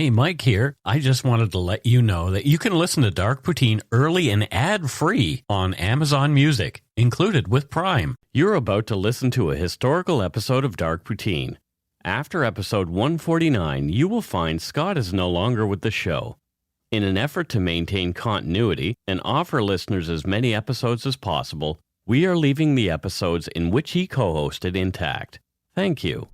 Hey, Mike here. I just wanted to let you know that you can listen to Dark Poutine early and ad-free on Amazon Music, included with Prime. You're about to listen to a historical episode of Dark Poutine. After episode 149, you will find Scott is no longer with the show. In an effort to maintain continuity and offer listeners as many episodes as possible, we are leaving the episodes in which he co-hosted intact. Thank you.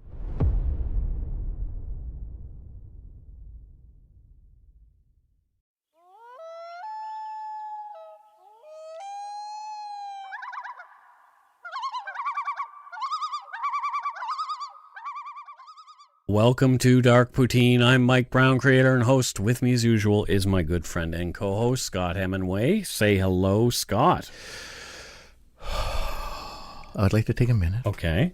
Welcome to Dark Poutine. I'm Mike Brown, creator and host. With me, as usual, is my good friend and co-host, Scott Hemingway. Say hello, Scott. I'd like to take a minute. Okay.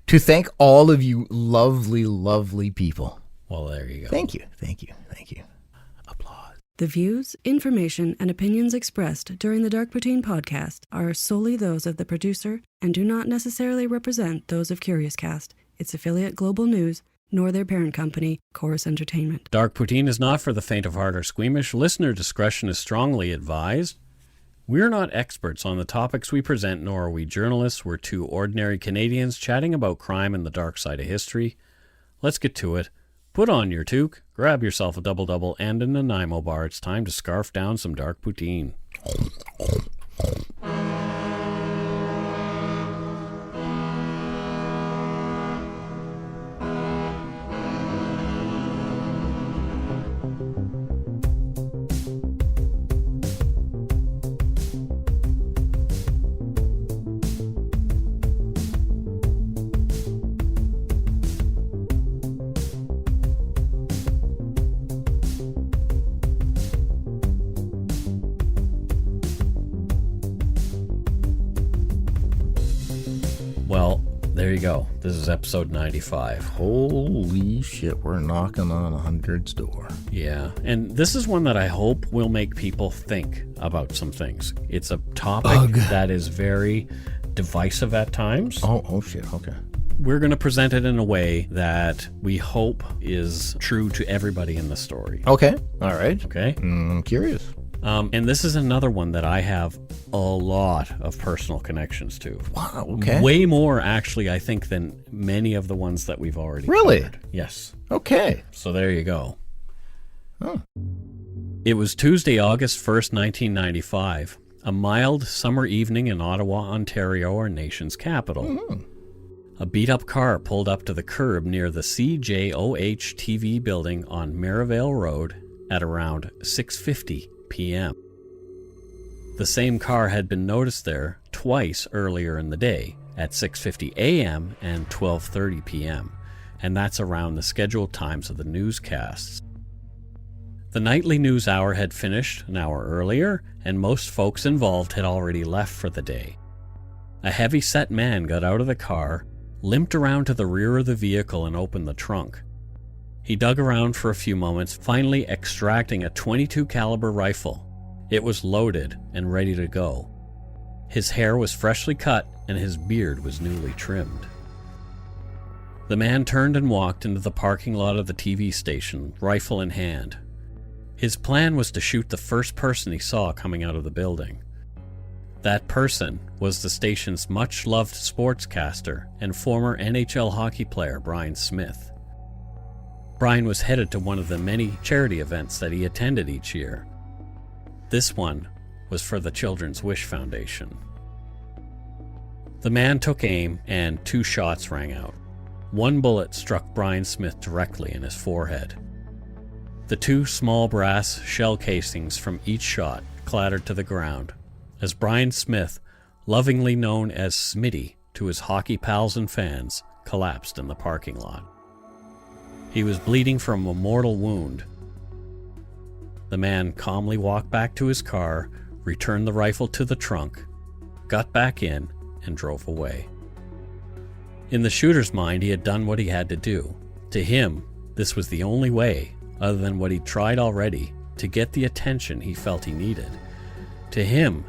To thank all of you lovely, lovely people. Well, there you go. Thank you. Applause. The views, information, and opinions expressed during the Dark Poutine podcast are solely those of the producer and do not necessarily represent those of CuriousCast, its affiliate Global News, nor their parent company, Chorus Entertainment. Dark Poutine is not for the faint of heart or squeamish. Listener discretion is strongly advised. We're not experts on the topics we present, nor are we journalists. We're two ordinary Canadians chatting about crime and the dark side of history. Let's get to it. Put on your toque, grab yourself a double-double and a Nanaimo bar. It's time to scarf down some Dark Poutine. Well, there you go. This is episode 95. Holy shit, we're knocking on 100's door. Yeah, and this is one that I hope will make people think about some things. It's a topic that is very divisive at times. Oh shit, okay. We're going to present it in a way that we hope is true to everybody in the story. Okay, all right. Okay? I'm curious. And this is another one that I have a lot of personal connections to. Wow, okay. Way more, actually, I think, than many of the ones that we've already covered. Yes. Okay. So there you go. Oh. It was Tuesday, August 1st, 1995, a mild summer evening in Ottawa, Ontario, our nation's capital. Mm-hmm. A beat-up car pulled up to the curb near the CJOH TV building on Merivale Road at around 6:50 p.m. The same car had been noticed there twice earlier in the day, at 6:50 a.m. and 12:30 p.m., and that's around the scheduled times of the newscasts. The nightly news hour had finished an hour earlier, and most folks involved had already left for the day. A heavy-set man got out of the car, limped around to the rear of the vehicle, and opened the trunk. He dug around for a few moments, finally extracting a .22 caliber rifle. It was loaded and ready to go. His hair was freshly cut and his beard was newly trimmed. The man turned and walked into the parking lot of the TV station, rifle in hand. His plan was to shoot the first person he saw coming out of the building. That person was the station's much-loved sportscaster and former NHL hockey player Brian Smith. Brian was headed to one of the many charity events that he attended each year. This one was for the Children's Wish Foundation. The man took aim and 2 shots rang out. One bullet struck Brian Smith directly in his forehead. The 2 small brass shell casings from each shot clattered to the ground as Brian Smith, lovingly known as Smitty to his hockey pals and fans, collapsed in the parking lot. He was bleeding from a mortal wound. The man calmly walked back to his car, returned the rifle to the trunk, got back in, and drove away. In the shooter's mind, he had done what he had to do. To him, this was the only way, other than what he'd tried already, to get the attention he felt he needed. To him,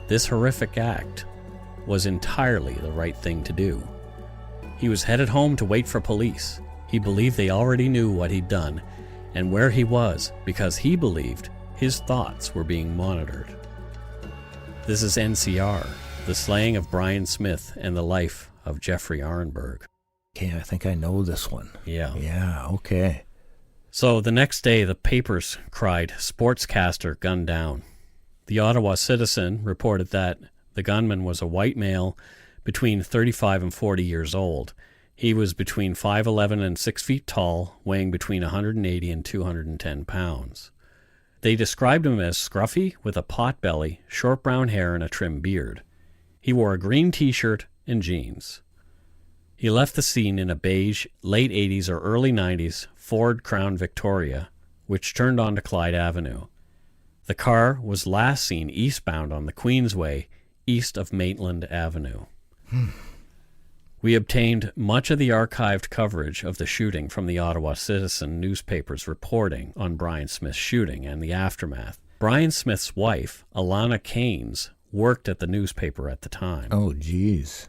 this horrific act was entirely the right thing to do. He was headed home to wait for police. He believed they already knew what he'd done, and where he was because he believed his thoughts were being monitored. This is NCR, the slaying of Brian Smith and the life of Jeffrey Arenburg. Okay, I think I know this one. Yeah. Yeah, okay. So the next day, the papers cried, "Sportscaster gunned down." The Ottawa Citizen reported that the gunman was a white male between 35 and 40 years old. He was between 5'11 and 6 feet tall, weighing between 180 and 210 pounds. They described him as scruffy with a pot belly, short brown hair, and a trim beard. He wore a green t-shirt and jeans. He left the scene in a beige, late 80s or early 90s Ford Crown Victoria, which turned onto Clyde Avenue. The car was last seen eastbound on the Queensway, east of Maitland Avenue. We obtained much of the archived coverage of the shooting from the Ottawa Citizen newspaper's reporting on Brian Smith's shooting and the aftermath. Brian Smith's wife, Alana Keynes, worked at the newspaper at the time. Oh, geez.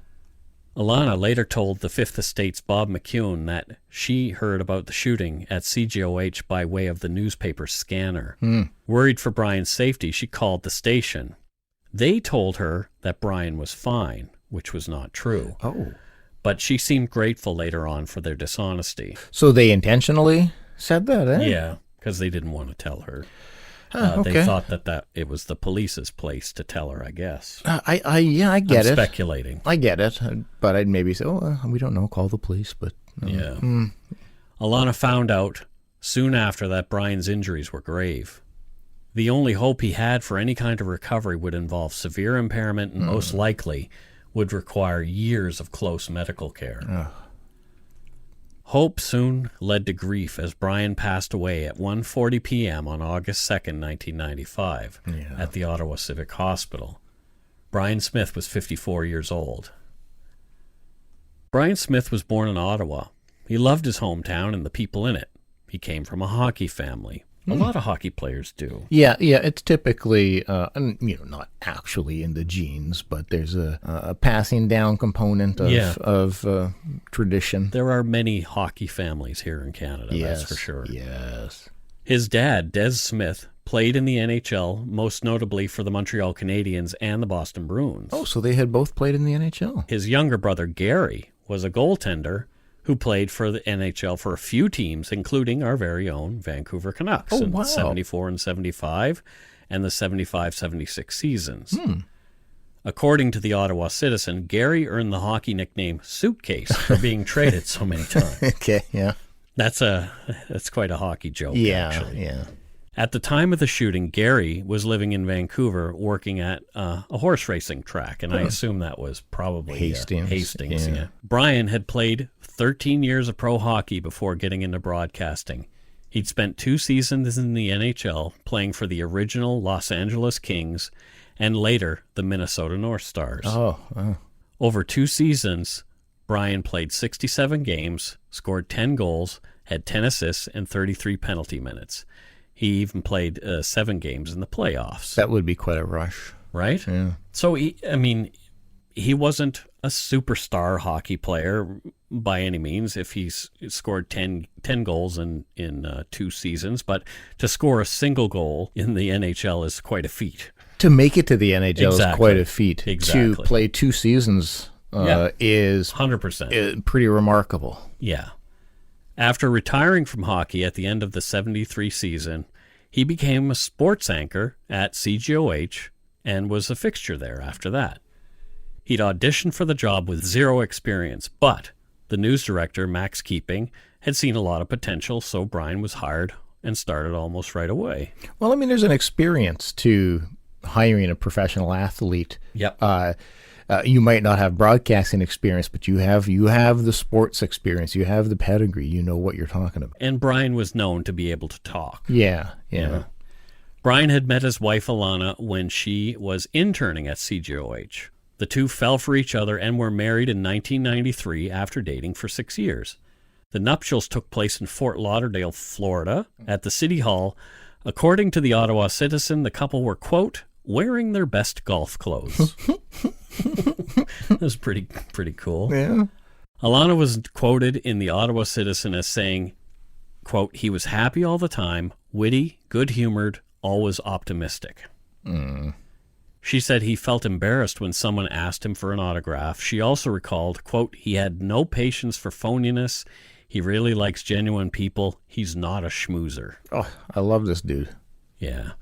Alana later told the Fifth Estate's Bob McCune that she heard about the shooting at CJOH by way of the newspaper scanner. Worried for Brian's safety, she called the station. They told her that Brian was fine, which was not true. Oh. But she seemed grateful later on for their dishonesty. So they intentionally said that, eh? Yeah, because they didn't want to tell her. Okay. They thought that it was the police's place to tell her, I guess. I get I'm it. speculating. I get it, but I'd maybe say, we don't know, call the police, but... Yeah. Alana found out soon after that Brian's injuries were grave. The only hope he had for any kind of recovery would involve severe impairment and most likely would require years of close medical care. Hope soon led to grief as Brian passed away at 1:40 p.m. on August 2nd, 1995, at the Ottawa Civic Hospital. Brian Smith was 54 years old. Brian Smith was born in Ottawa. He loved his hometown and the people in it. He came from a hockey family. A lot of hockey players do. Yeah, it's typically, not actually in the genes, but there's a passing down component of tradition. There are many hockey families here in Canada, that's for sure. Yes. His dad, Des Smith, played in the NHL, most notably for the Montreal Canadiens and the Boston Bruins. Oh, so they had both played in the NHL. His younger brother, Gary, was a goaltender who played for the NHL for a few teams, including our very own Vancouver Canucks in the 74 and 75 and the 75-76 seasons. According to the Ottawa Citizen, Gary earned the hockey nickname Suitcase for being traded so many times. Okay, yeah. That's quite a hockey joke, actually. Yeah. At the time of the shooting, Gary was living in Vancouver working at a horse racing track, and I assume that was probably Hastings. Yeah. Brian had played 13 years of pro hockey before getting into broadcasting. He'd spent 2 seasons in the NHL playing for the original Los Angeles Kings and later the Minnesota North Stars. Over 2 seasons, Brian played 67 games, scored 10 goals, had 10 assists, and 33 penalty minutes. He even played 7 games in the playoffs. That would be quite a rush. Right? Yeah. So, he wasn't a superstar hockey player by any means if he's scored 10 goals in 2 seasons, but to score a single goal in the NHL is quite a feat. To make it to the NHL is quite a feat. Exactly. To play 2 seasons is 100% pretty remarkable. Yeah. After retiring from hockey at the end of the 73 season, he became a sports anchor at CJOH and was a fixture there after that. He'd auditioned for the job with 0 experience, but the news director, Max Keeping, had seen a lot of potential, so Brian was hired and started almost right away. Well, there's an experience to hiring a professional athlete. Yep. You might not have broadcasting experience, but you have the sports experience. You have the pedigree. You know what you're talking about. And Brian was known to be able to talk. Yeah. Brian had met his wife, Alana, when she was interning at CJOH. The two fell for each other and were married in 1993 after dating for 6 years. The nuptials took place in Fort Lauderdale, Florida, at the City Hall. According to the Ottawa Citizen, the couple were, quote, wearing their best golf clothes. That was pretty cool. Yeah. Alana was quoted in the Ottawa Citizen as saying, quote, he was happy all the time, witty, good-humored, always optimistic. She said he felt embarrassed when someone asked him for an autograph. She also recalled, quote, he had no patience for phoniness. He really likes genuine people. He's not a schmoozer. Oh, I love this dude. Yeah.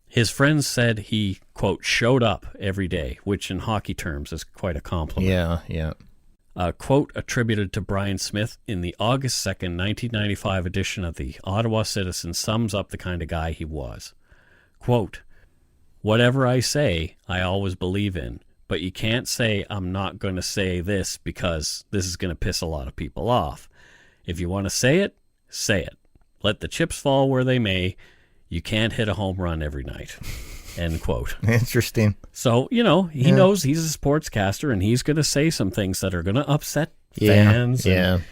His friends said he, quote, showed up every day, which in hockey terms is quite a compliment. Yeah. A quote attributed to Brian Smith in the August 2nd, 1995 edition of the Ottawa Citizen sums up the kind of guy he was. Quote, whatever I say, I always believe in, but you can't say I'm not going to say this because this is going to piss a lot of people off. If you want to say it, say it. Let the chips fall where they may. You can't hit a home run every night. End quote. Interesting. So, he knows he's a sportscaster and he's going to say some things that are going to upset fans. And,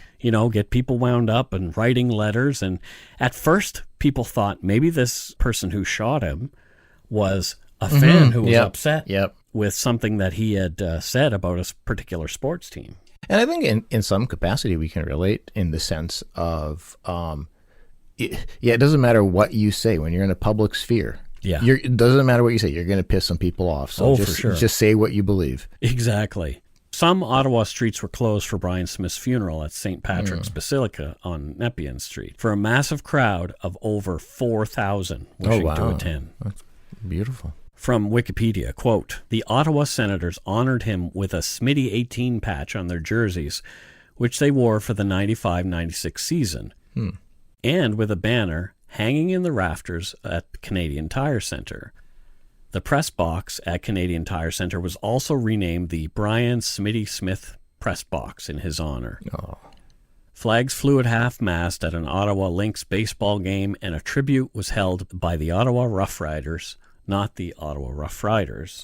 get people wound up and writing letters. And at first, people thought maybe this person who shot him was a fan who was upset with something that he had said about a particular sports team. And I think in some capacity we can relate in the sense of, it doesn't matter what you say when you're in a public sphere. Yeah. It doesn't matter what you say. You're going to piss some people off. So for sure. Just say what you believe. Exactly. Some Ottawa streets were closed for Brian Smith's funeral at St. Patrick's Basilica on Nepean Street for a massive crowd of over 4,000 wishing to attend. That's beautiful. From Wikipedia, quote, the Ottawa Senators honored him with a Smitty 18 patch on their jerseys, which they wore for the 95-96 season, and with a banner hanging in the rafters at Canadian Tire Centre. The press box at Canadian Tire Centre was also renamed the Brian Smitty Smith Press Box in his honor. Oh. Flags flew at half-mast at an Ottawa Lynx baseball game, and a tribute was held by the Ottawa Rough Riders, not the Ottawa Rough Riders.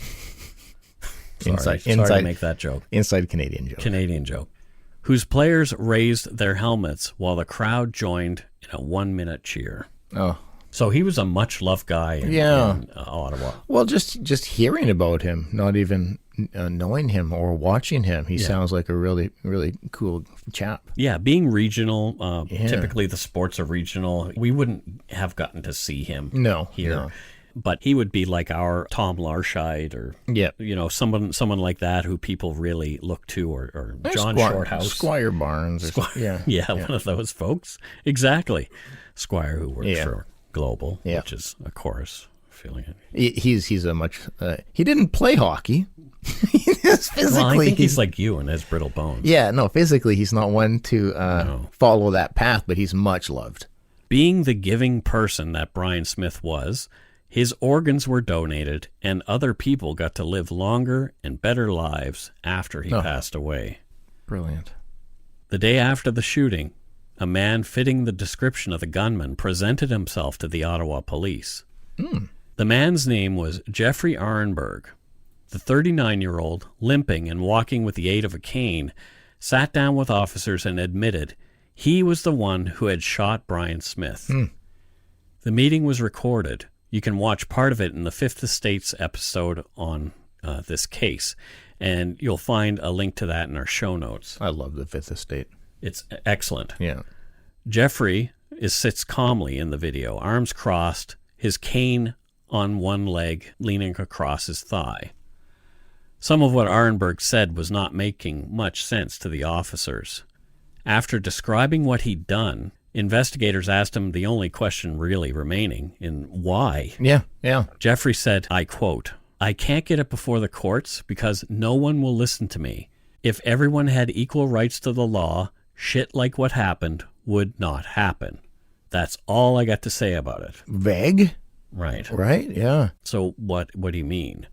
Sorry to make that joke. Inside Canadian joke. Whose players raised their helmets while the crowd joined in a 1-minute cheer. Oh. So he was a much-loved guy in Ottawa. Well, just hearing about him, not even knowing him or watching him, he sounds like a really, really cool chap. Yeah, being regional, typically the sports are regional. We wouldn't have gotten to see him here. No. But he would be like our Tom Larscheid or someone like that who people really look to, or John Shorthouse. Squire Barnes. One of those folks. Exactly. Squire, who works for Global, which is a chorus feeling it. He's a much he didn't play hockey. Physically, I think he's like you and has brittle bones. Yeah, no, physically he's not one to follow that path, but he's much loved. Being the giving person that Brian Smith was, his organs were donated and other people got to live longer and better lives after he passed away. Brilliant. The day after the shooting, a man fitting the description of the gunman presented himself to the Ottawa police. The man's name was Jeffrey Arenburg. The 39-year-old, limping and walking with the aid of a cane, sat down with officers and admitted he was the one who had shot Brian Smith. The meeting was recorded. You can watch part of it in the Fifth Estate's episode on this case, and you'll find a link to that in our show notes. I love the Fifth Estate. It's excellent. Yeah. Jeffrey sits calmly in the video, arms crossed, his cane on one leg leaning across his thigh. Some of what Arenburg said was not making much sense to the officers. After describing what he'd done, investigators asked him the only question really remaining, in why. Yeah. Jeffrey said, I quote, I can't get it before the courts because no one will listen to me. If everyone had equal rights to the law, shit like what happened would not happen. That's all I got to say about it. Vague? Right, yeah. So what do you mean?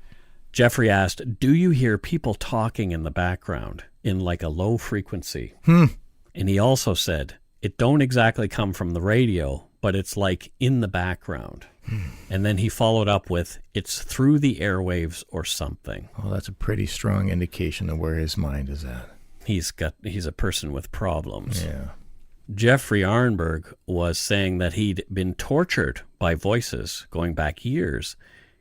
Jeffrey asked, do you hear people talking in the background in like a low frequency? And he also said, it don't exactly come from the radio, but it's like in the background. And then he followed up with, it's through the airwaves or something. Well, that's a pretty strong indication of where his mind is at. He's a person with problems. Yeah. Jeffrey Arenburg was saying that he'd been tortured by voices going back years.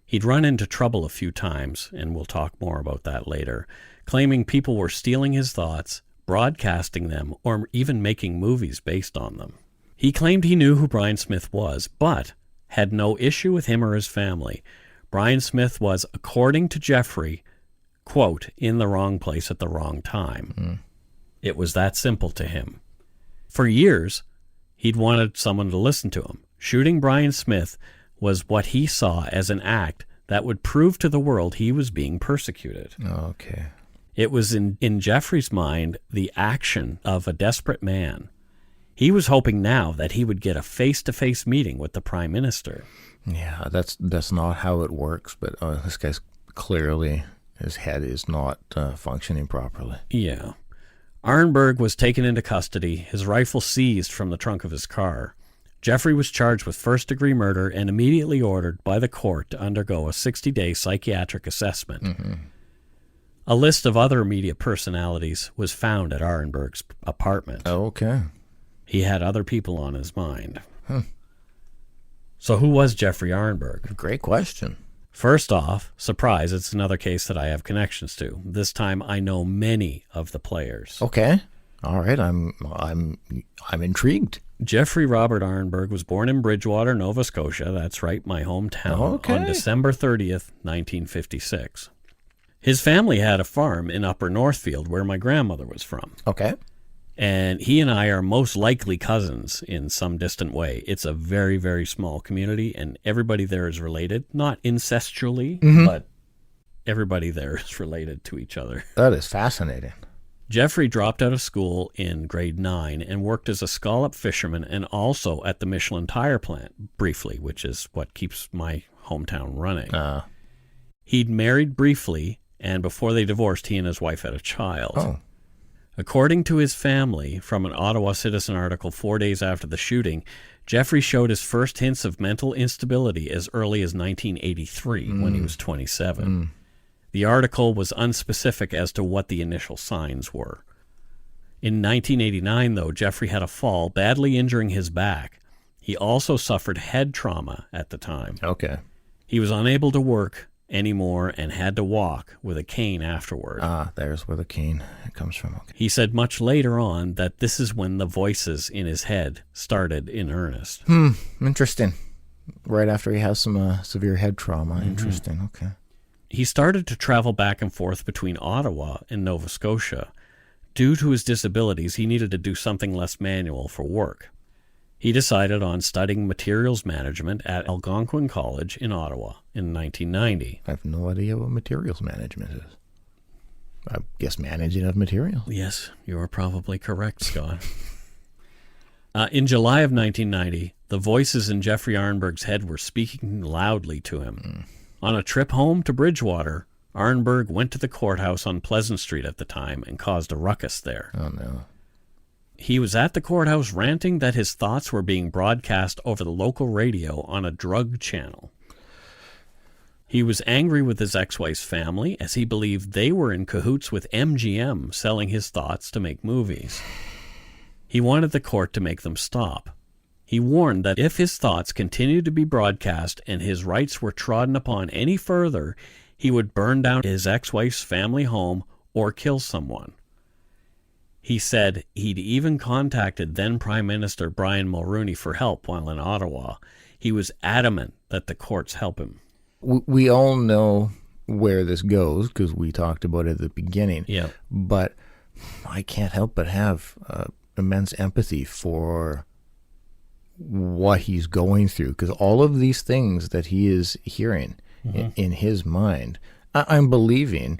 He'd run into trouble a few times, and we'll talk more about that later, claiming people were stealing his thoughts, broadcasting them, or even making movies based on them. He claimed he knew who Brian Smith was, but had no issue with him or his family. Brian Smith was, according to Jeffrey, quote, in the wrong place at the wrong time. It was that simple to him. For years, he'd wanted someone to listen to him. Shooting Brian Smith was what he saw as an act that would prove to the world he was being persecuted. Okay. It was in Jeffrey's mind the action of a desperate man. He was hoping now that he would get a face-to-face meeting with the Prime Minister. Yeah, that's not how it works, but this guy's clearly, his head is not functioning properly. Yeah. Arenburg was taken into custody, his rifle seized from the trunk of his car. Jeffrey was charged with first-degree murder and immediately ordered by the court to undergo a 60-day psychiatric assessment. Mm-hmm. A list of other media personalities was found at Arenburg's apartment. Oh, okay. He had other people on his mind. So who was Jeffrey Arenburg? Great question. First off, surprise, it's another case that I have connections to. This time I know many of the players. Okay. All right, I'm intrigued. Jeffrey Robert Arenburg was born in Bridgewater, Nova Scotia. That's right, my hometown. On December 30th, 1956. His family had a farm in Upper Northfield where my grandmother was from. Okay. And he and I are most likely cousins in some distant way. It's a very, very small community, and everybody there is related. Not incestually, but everybody there is related to each other. That is fascinating. Jeffrey dropped out of school in grade 9 and worked as a scallop fisherman and also at the Michelin tire plant briefly, which is what keeps my hometown running. He'd married briefly, and before they divorced, he and his wife had a child. Oh. According to his family, from an Ottawa Citizen article 4 days after the shooting, Jeffrey showed his first hints of mental instability as early as 1983 when he was 27. The article was unspecific as to what the initial signs were. In 1989, though, Jeffrey had a fall, badly injuring his back. He also suffered head trauma at the time. Okay. He was unable to work anymore and had to walk with a cane afterward. There's where the cane comes from. Okay. He said much later on that this is when the voices in his head started in earnest. Interesting. Right after he has some severe head trauma. Interesting. Okay. He started to travel back and forth between Ottawa and Nova Scotia. Due to his disabilities, he needed to do something less manual for work. He decided on studying materials management at Algonquin College in Ottawa in 1990. I have no idea what materials management is. I guess managing of materials. Yes, you are probably correct, Scott. In July of 1990, the voices in Jeffrey Arenburg's head were speaking loudly to him. On a trip home to Bridgewater, Arenburg went to the courthouse on Pleasant Street at the time and caused a ruckus there. Oh, no. He was at the courthouse ranting that his thoughts were being broadcast over the local radio on a drug channel. He was angry with his ex-wife's family as he believed they were in cahoots with MGM selling his thoughts to make movies. He wanted the court to make them stop. He warned that if his thoughts continued to be broadcast and his rights were trodden upon any further, he would burn down his ex-wife's family home or kill someone. He said he'd even contacted then Prime Minister Brian Mulroney for help while in Ottawa. He was adamant that the courts help him. We all know where this goes because we talked about it at the beginning. Yeah. But I can't help but have immense empathy for what he's going through because all of these things that he is hearing in his mind, I'm believing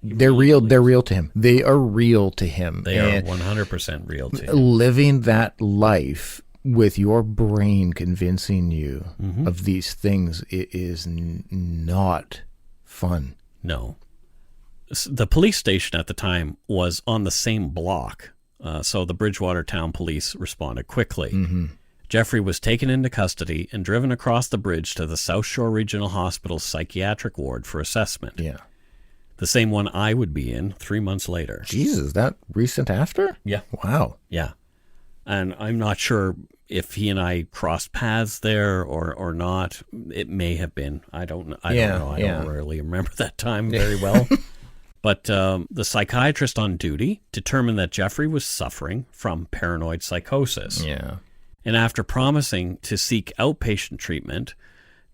they're real. They're real to him. They are real to him. They are 100% real to him. Living that life with your brain convincing you of these things, it is not fun. No. The police station at the time was on the same block, so the Bridgewater Town Police responded quickly. Jeffrey was taken into custody and driven across the bridge to the South Shore Regional Hospital's psychiatric ward for assessment. Yeah. The same one I would be in 3 months later. Jesus, that recent after? Yeah. Wow. Yeah. And I'm not sure if he and I crossed paths there or not. It may have been. I don't know. I don't really remember that time very well. But the psychiatrist on duty determined that Jeffrey was suffering from paranoid psychosis. Yeah. And after promising to seek outpatient treatment,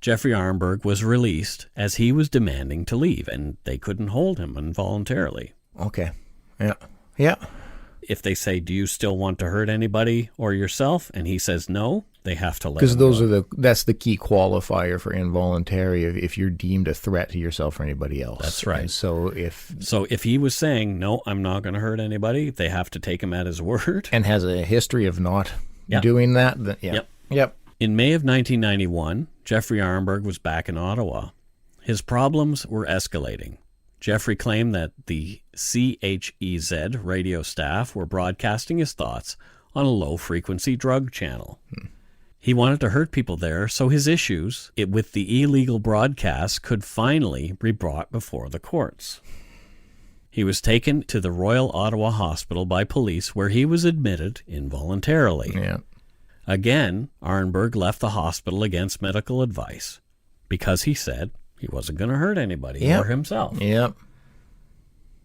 Jeffrey Arenburg was released as he was demanding to leave, and they couldn't hold him involuntarily. Okay. Yeah. Yeah. If they say, do you still want to hurt anybody or yourself? And he says no, they have to let him Because go. that's the key qualifier for involuntary, if you're deemed a threat to yourself or anybody else. That's right. And so if he was saying, no, I'm not going to hurt anybody, they have to take him at his word. and has a history of not doing that, then yeah. Yep. In May of 1991, Jeffrey Arenburg was back in Ottawa. His problems were escalating. Jeffrey claimed that the CJOH radio staff were broadcasting his thoughts on a low-frequency drug channel. He wanted to hurt people there, so his issues with the illegal broadcasts could finally be brought before the courts. He was taken to the Royal Ottawa Hospital by police, where he was admitted involuntarily. Yeah. Again, Arenburg left the hospital against medical advice because he said he wasn't going to hurt anybody or himself. Yep.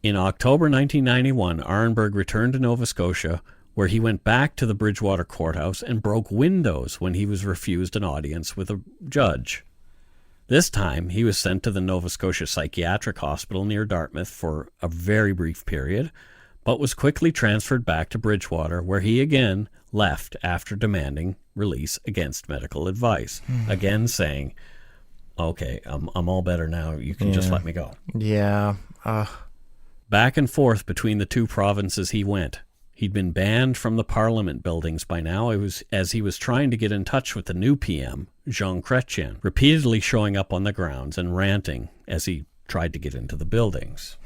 In October 1991, Arenburg returned to Nova Scotia, where he went back to the Bridgewater courthouse and broke windows when he was refused an audience with a judge. This time, he was sent to the Nova Scotia Psychiatric Hospital near Dartmouth for a very brief period, but was quickly transferred back to Bridgewater, where he again left after demanding release against medical advice, again saying, okay, I'm all better now, you can just let me go. Yeah. Back and forth between the two provinces he went. He'd been banned from the Parliament buildings by now as he was trying to get in touch with the new PM, Jean Chrétien, repeatedly showing up on the grounds and ranting as he tried to get into the buildings.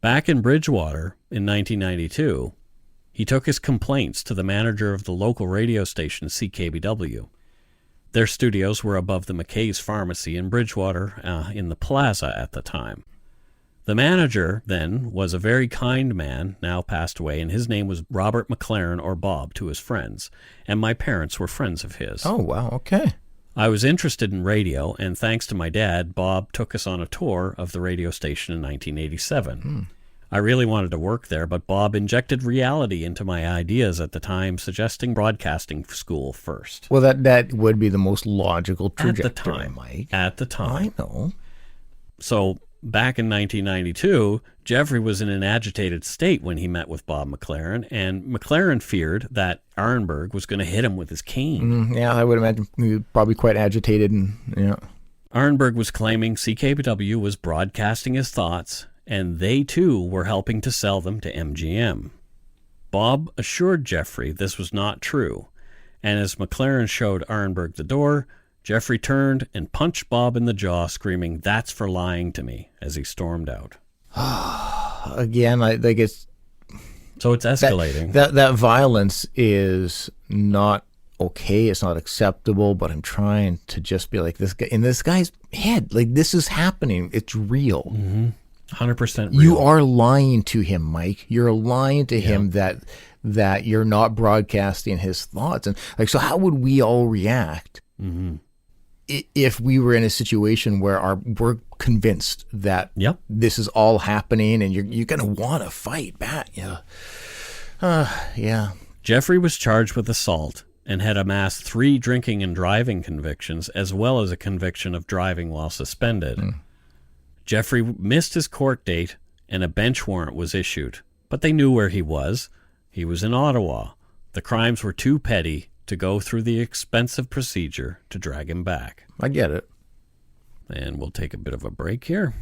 Back in Bridgewater in 1992, he took his complaints to the manager of the local radio station CKBW. Their studios were above the McKay's Pharmacy in Bridgewater in the plaza at the time. The manager, then, was a very kind man, now passed away, and his name was Robert McLaren, or Bob, to his friends, and my parents were friends of his. Oh, wow, okay. I was interested in radio, and thanks to my dad, Bob took us on a tour of the radio station in 1987. I really wanted to work there, but Bob injected reality into my ideas at the time, suggesting broadcasting school first. Well, that would be the most logical trajectory, At the time. Mike. At the time. I know. So back in 1992, Jeffrey was in an agitated state when he met with Bob McLaren, and McLaren feared that Arenburg was going to hit him with his cane. Yeah, I would imagine he was probably quite agitated. And yeah. Arenburg was claiming CKBW was broadcasting his thoughts, and they too were helping to sell them to MGM. Bob assured Jeffrey this was not true, and as McLaren showed Arenburg the door, Jeffrey turned and punched Bob in the jaw, screaming, "That's for lying to me," as he stormed out. Again, I think it's... So it's escalating. That violence is not okay. It's not acceptable, but I'm trying to just be like this guy, in this guy's head. Like, this is happening. It's real. 100% real. You are lying to him, Mike. You're lying to him that you're not broadcasting his thoughts. And like, so how would we all react if we were in a situation where we're convinced that this is all happening and you're going to want to fight back? Yeah. Jeffrey was charged with assault and had amassed 3 drinking and driving convictions, as well as a conviction of driving while suspended. Jeffrey missed his court date and a bench warrant was issued, but they knew where he was. He was in Ottawa. The crimes were too petty to go through the expensive procedure to drag him back. I get it. And we'll take a bit of a break here.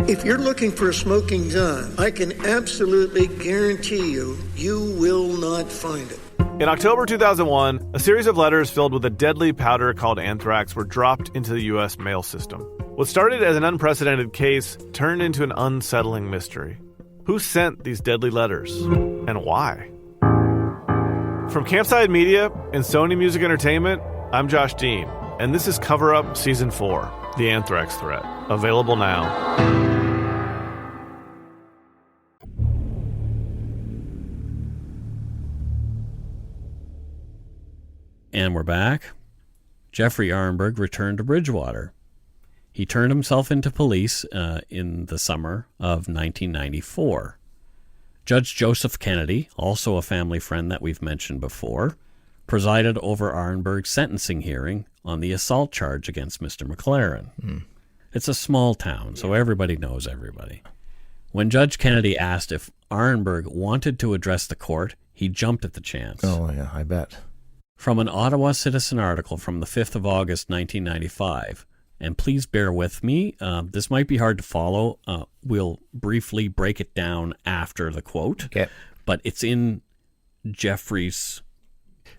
If you're looking for a smoking gun, I can absolutely guarantee you will not find it. In October 2001, a series of letters filled with a deadly powder called anthrax were dropped into the U.S. mail system. What started as an unprecedented case turned into an unsettling mystery. Who sent these deadly letters, and why? From Campside Media and Sony Music Entertainment, I'm Josh Dean, and this is Cover Up Season 4, The Anthrax Threat, available now. And we're back. Jeffrey Arenburg returned to Bridgewater. He turned himself into police in the summer of 1994. Judge Joseph Kennedy, also a family friend that we've mentioned before, presided over Arenburg's sentencing hearing on the assault charge against Mr. McLaren. It's a small town, so everybody knows everybody. When Judge Kennedy asked if Arenburg wanted to address the court, he jumped at the chance. Oh, yeah, I bet. From an Ottawa Citizen article from the 5th of August, 1995, and please bear with me, this might be hard to follow. We'll briefly break it down after the quote, Okay. but it's in Jeffrey's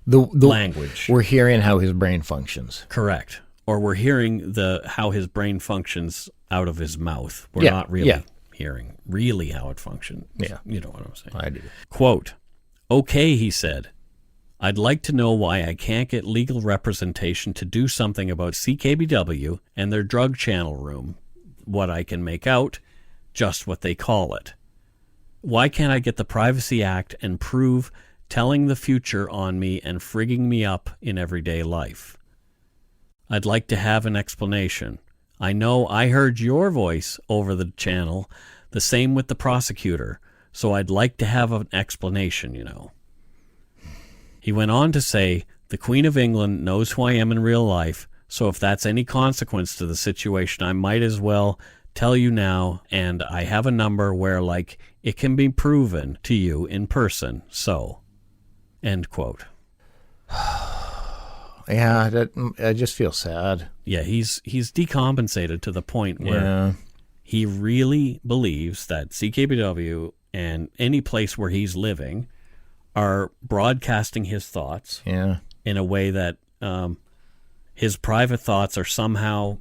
language. We're hearing how his brain functions. Correct. Or we're hearing how his brain functions out of his mouth. We're not really hearing really how it functions. Yeah. You know what I'm saying. I do. Quote, "Okay," he said. "I'd like to know why I can't get legal representation to do something about CKBW and their drug channel room. What I can make out, just what they call it. Why can't I get the Privacy Act and prove telling the future on me and frigging me up in everyday life? I'd like to have an explanation. I know I heard your voice over the channel, the same with the prosecutor, so I'd like to have an explanation, you know." He went on to say, "The Queen of England knows who I am in real life, so if that's any consequence to the situation, I might as well tell you now, and I have a number where, like, it can be proven to you in person, so." End quote. Yeah, I just feel sad. Yeah, he's decompensated to the point where he really believes that CKBW and any place where he's living are broadcasting his thoughts in a way that his private thoughts are somehow,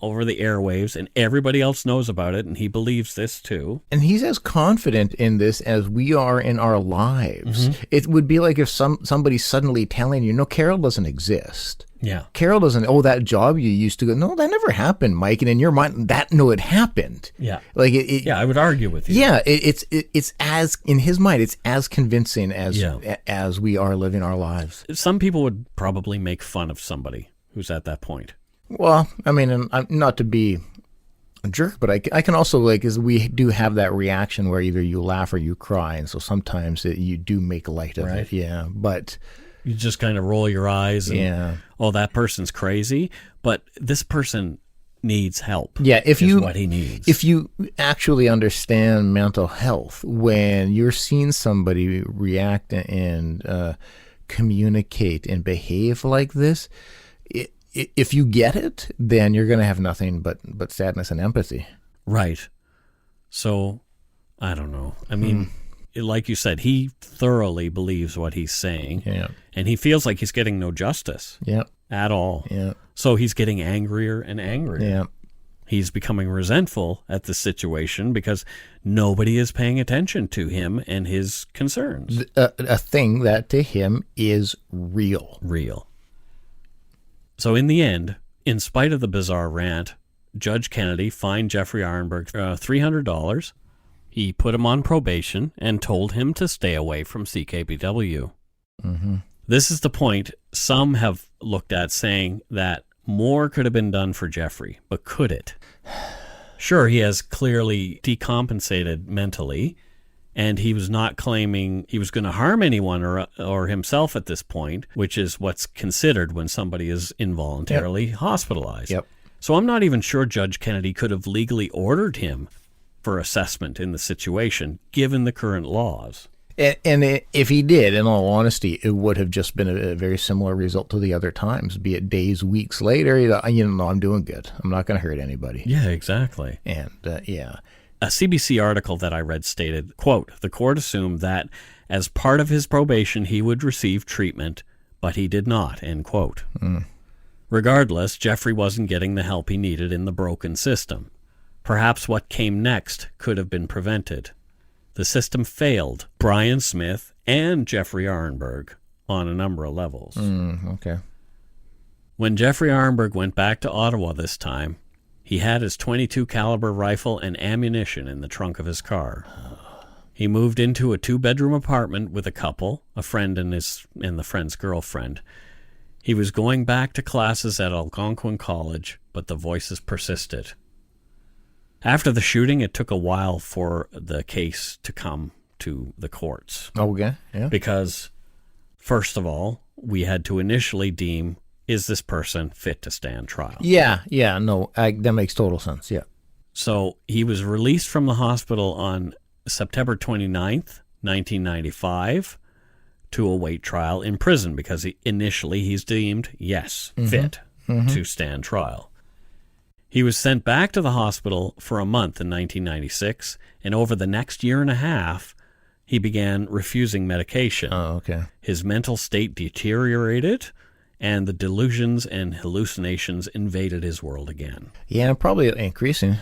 over the airwaves, and everybody else knows about it, and he believes this too. And he's as confident in this as we are in our lives. Mm-hmm. It would be like if somebody suddenly telling you, "No, Carol doesn't exist." Yeah. Carol doesn't, that job you used to go, "No, that never happened, Mike." And in your mind, it happened. Yeah. Like I would argue with you. Yeah. It's as, in his mind, it's as convincing as we are living our lives. Some people would probably make fun of somebody who's at that point. Well, I mean, and I'm not to be a jerk, but I can also, is we do have that reaction where either you laugh or you cry. And so sometimes you do make light of it. Yeah. But you just kind of roll your eyes and, that person's crazy, but this person needs help. Yeah, what he needs. If you actually understand mental health, when you're seeing somebody react and communicate and behave like this, if you get it, then you're going to have nothing but sadness and empathy. Right. So, I don't know. I mean, like you said, he thoroughly believes what he's saying. Yeah. And he feels like he's getting no justice. Yeah. At all. Yeah. So he's getting angrier and angrier. Yeah. He's becoming resentful at the situation because nobody is paying attention to him and his concerns. A thing that to him is real. Real. So in the end, in spite of the bizarre rant, Judge Kennedy fined Jeffrey Arenburg $300. He put him on probation and told him to stay away from CKBW. Mm-hmm. This is the point some have looked at, saying that more could have been done for Jeffrey, but could it? Sure, he has clearly decompensated mentally, and he was not claiming he was going to harm anyone or himself at this point, which is what's considered when somebody is involuntarily hospitalized. Yep. So I'm not even sure Judge Kennedy could have legally ordered him for assessment in the situation, given the current laws. And if he did, in all honesty, it would have just been a very similar result to the other times, be it days, weeks later. I'm doing good. I'm not going to hurt anybody. Yeah, exactly. And, A CBC article that I read stated, quote, "The court assumed that as part of his probation he would receive treatment, but he did not," end quote. Regardless, Jeffrey wasn't getting the help he needed in the broken system. Perhaps what came next could have been prevented. The system failed Brian Smith and Jeffrey Arenburg on a number of levels. Okay. When Jeffrey Arenburg went back to Ottawa this time, he had his .22 caliber rifle and ammunition in the trunk of his car. He moved into a 2-bedroom apartment with a couple, a friend and the friend's girlfriend. He was going back to classes at Algonquin College, but the voices persisted. After the shooting, it took a while for the case to come to the courts. Okay, yeah. Because, first of all, we had to initially deem, is this person fit to stand trial? Yeah, no, that makes total sense, yeah. So he was released from the hospital on September 29th, 1995, to await trial in prison because he's deemed, yes, fit to stand trial. He was sent back to the hospital for a month in 1996, and over the next year and a half, he began refusing medication. Oh, okay. His mental state deteriorated, and the delusions and hallucinations invaded his world again. Yeah, probably increasing.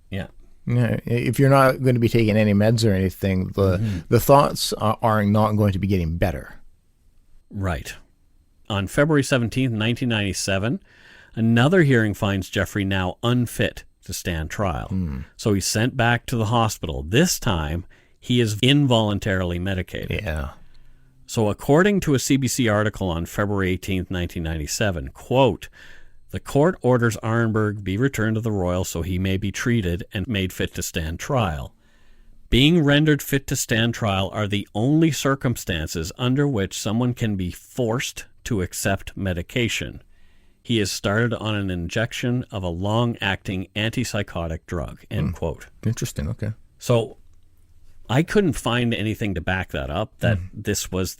Yeah. Yeah, if you're not going to be taking any meds or anything, the thoughts are not going to be getting better. Right. On February 17th, 1997, another hearing finds Jeffrey now unfit to stand trial. So he's sent back to the hospital. This time, he is involuntarily medicated. Yeah. So according to a CBC article on February 18th, 1997, quote, the court orders Arenburg be returned to the Royal so he may be treated and made fit to stand trial. Being rendered fit to stand trial are the only circumstances under which someone can be forced to accept medication. He is started on an injection of a long-acting antipsychotic drug, end quote. Interesting, okay. So I couldn't find anything to back that up, that this is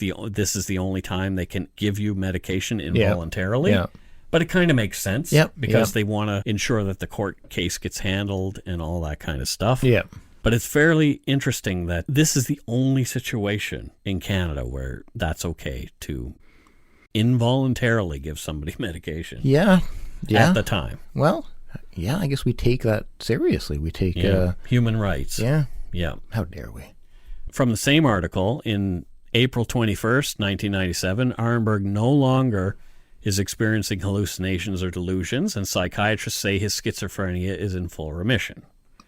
the only time they can give you medication involuntarily. Yeah. But it kind of makes sense because they want to ensure that the court case gets handled and all that kind of stuff. Yeah. But it's fairly interesting that this is the only situation in Canada where that's okay to involuntarily give somebody medication. Yeah. At the time. Well, yeah, I guess we take that seriously. We take human rights. Yeah. Yeah. How dare we? From the same article, in April 21st, 1997, Arenburg no longer is experiencing hallucinations or delusions, and psychiatrists say his schizophrenia is in full remission.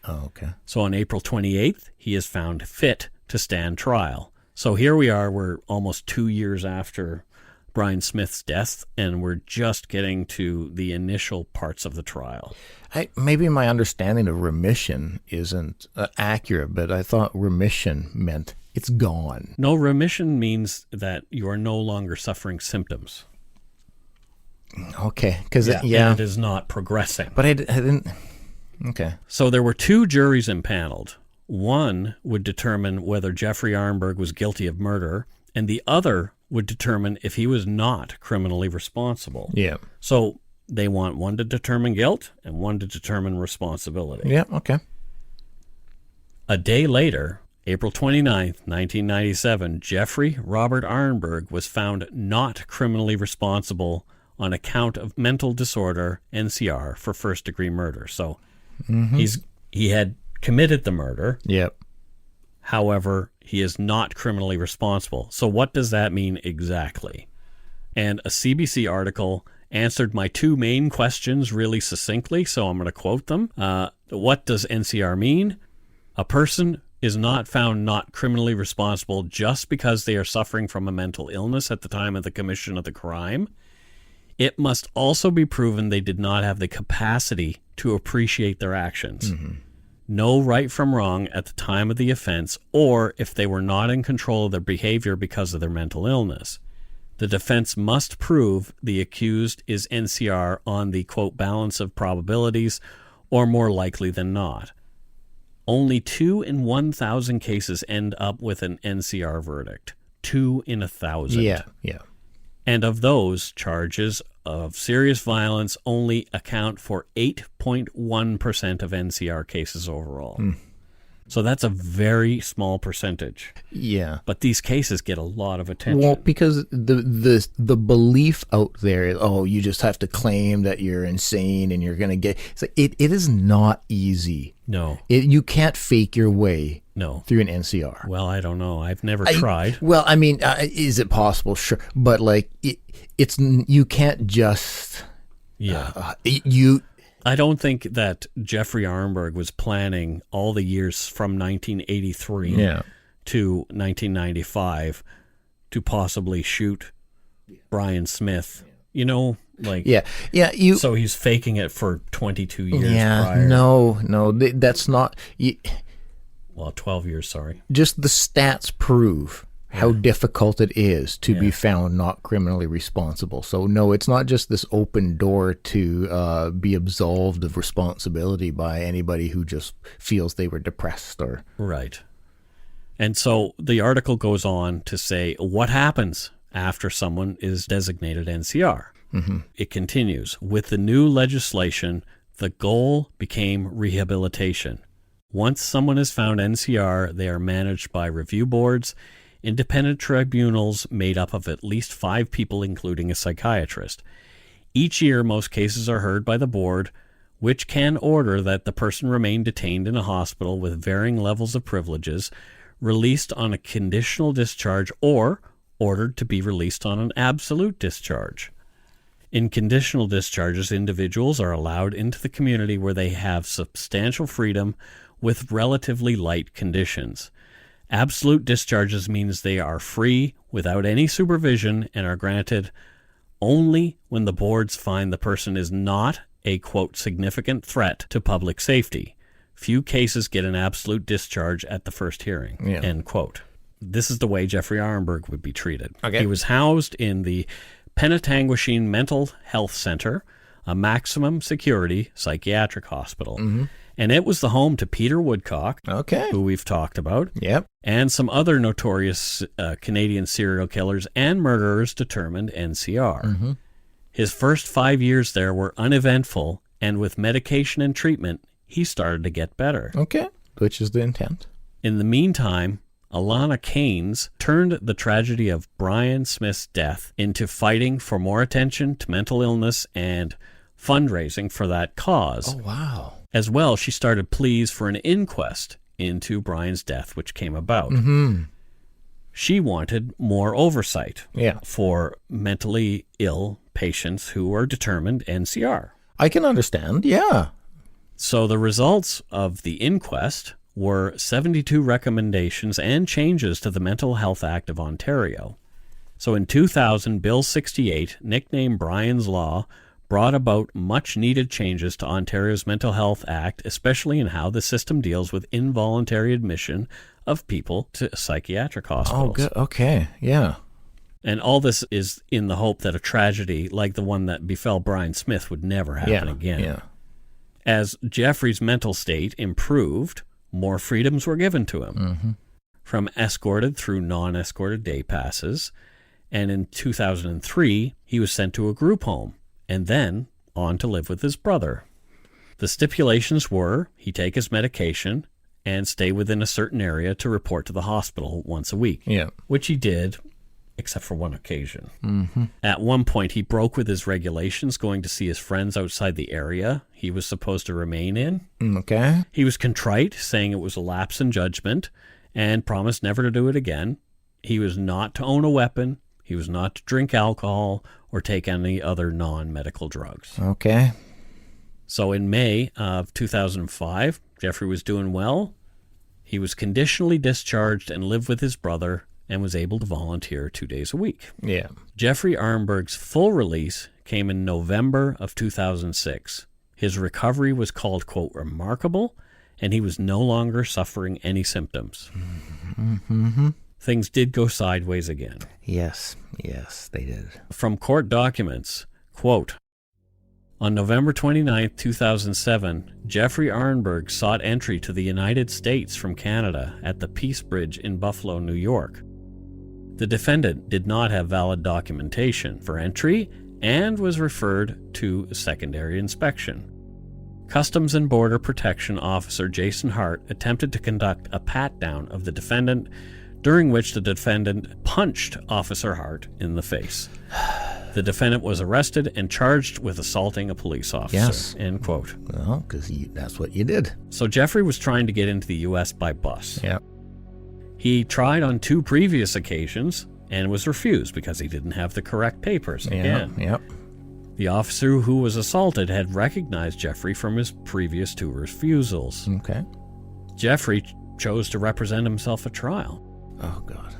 Oh, okay. So on April 28th, he is found fit to stand trial. So here we are, we're almost 2 years after Brian Smith's death, and we're just getting to the initial parts of the trial. Maybe my understanding of remission isn't accurate, but I thought remission meant it's gone. No, remission means that you are no longer suffering symptoms. Okay, because and it is not progressing. But I didn't. Okay. So there were 2 juries impaneled. One would determine whether Jeffrey Arenburg was guilty of murder, and the other would determine if he was not criminally responsible. Yeah. So they want one to determine guilt and one to determine responsibility. Yeah, okay. A day later, April 29th, 1997, Jeffrey Robert Arenburg was found not criminally responsible on account of mental disorder, NCR, for first-degree murder. So he had committed the murder. Yep. However, he is not criminally responsible. So what does that mean exactly? And a CBC article answered my 2 main questions really succinctly, so I'm going to quote them. What does NCR mean? A person is not found not criminally responsible just because they are suffering from a mental illness at the time of the commission of the crime. It must also be proven they did not have the capacity to appreciate their actions, know right from wrong at the time of the offense, or if they were not in control of their behavior because of their mental illness. The defense must prove the accused is NCR on the, quote, balance of probabilities, or more likely than not. Only 2 in 1,000 cases end up with an NCR verdict. 2 in 1,000. Yeah. And of those, charges of serious violence only account for 8.1% of NCR cases overall. So that's a very small percentage. Yeah. But these cases get a lot of attention. Well, because the belief out there is, you just have to claim that you're insane and you're going to get... It is not easy. No. You can't fake your way through an NCR. Well, I don't know. I've never tried. Well, I mean, is it possible? Sure. But, you can't just... Yeah. I don't think that Jeffrey Arenburg was planning all the years from 1983 to 1995 to possibly shoot Brian Smith. So he's faking it for 22 years prior. That's not... 12 years, sorry. Just the stats prove how difficult it is to be found not criminally responsible. So, no, it's not just this open door to be absolved of responsibility by anybody who just feels they were depressed or... Right. And so the article goes on to say what happens after someone is designated NCR. Mm-hmm. It continues, with the new legislation, the goal became rehabilitation. Once someone is found NCR, they are managed by review boards, independent tribunals made up of at least 5 people, including a psychiatrist. Each year, most cases are heard by the board, which can order that the person remain detained in a hospital with varying levels of privileges, released on a conditional discharge, or ordered to be released on an absolute discharge. In conditional discharges, individuals are allowed into the community where they have substantial freedom with relatively light conditions. Absolute discharges means they are free without any supervision and are granted only when the boards find the person is not a, quote, significant threat to public safety. Few cases get an absolute discharge at the first hearing, end quote. This is the way Jeffrey Arenburg would be treated. Okay. He was housed in the Penetanguishene Mental Health Center, a maximum security psychiatric hospital. Mm-hmm. And it was the home to Peter Woodcock, who we've talked about, and some other notorious Canadian serial killers and murderers determined NCR. Mm-hmm. His first 5 years there were uneventful, and with medication and treatment, he started to get better. Okay, which is the intent. In the meantime, Alana Keynes turned the tragedy of Brian Smith's death into fighting for more attention to mental illness and fundraising for that cause. Oh, wow. As well, she started pleas for an inquest into Brian's death, which came about. Mm-hmm. She wanted more oversight for mentally ill patients who are determined NCR. I can understand, yeah. So the results of the inquest were 72 recommendations and changes to the Mental Health Act of Ontario. So in 2000, Bill 68, nicknamed Brian's Law, brought about much-needed changes to Ontario's Mental Health Act, especially in how the system deals with involuntary admission of people to psychiatric hospitals. Oh, good. Okay, yeah. And all this is in the hope that a tragedy like the one that befell Brian Smith would never happen again. Yeah. As Jeffrey's mental state improved, more freedoms were given to him, mm-hmm. from escorted through non-escorted day passes, and in 2003, he was sent to a group home, and then on to live with his brother. The stipulations were he take his medication and stay within a certain area to report to the hospital once a week, which he did, except for one occasion. Mm-hmm. At one point, he broke with his regulations, going to see his friends outside the area he was supposed to remain in. Okay. He was contrite, saying it was a lapse in judgment, and promised never to do it again. He was not to own a weapon. He was not to drink alcohol or take any other non-medical drugs. Okay. So in May of 2005, Jeffrey was doing well. He was conditionally discharged and lived with his brother and was able to volunteer 2 days a week. Yeah. Jeffrey Arenburg's full release came in November of 2006. His recovery was called, quote, remarkable, and he was no longer suffering any symptoms. Mm-hmm. Things did go sideways again. Yes, they did. From court documents, quote, on November 29, 2007, Jeffrey Arenburg sought entry to the United States from Canada at the Peace Bridge in Buffalo, New York. The defendant did not have valid documentation for entry and was referred to secondary inspection. Customs and Border Protection Officer Jason Hart attempted to conduct a pat-down of the defendant, during which the defendant punched Officer Hart in the face. The defendant was arrested and charged with assaulting a police officer. Yes. End quote. Well, because that's what you did. So Jeffrey was trying to get into the U.S. by bus. Yeah. He tried on 2 previous occasions and was refused because he didn't have the correct papers again. Yep. The officer who was assaulted had recognized Jeffrey from his previous 2 refusals. Okay. Jeffrey chose to represent himself at trial. Oh, God.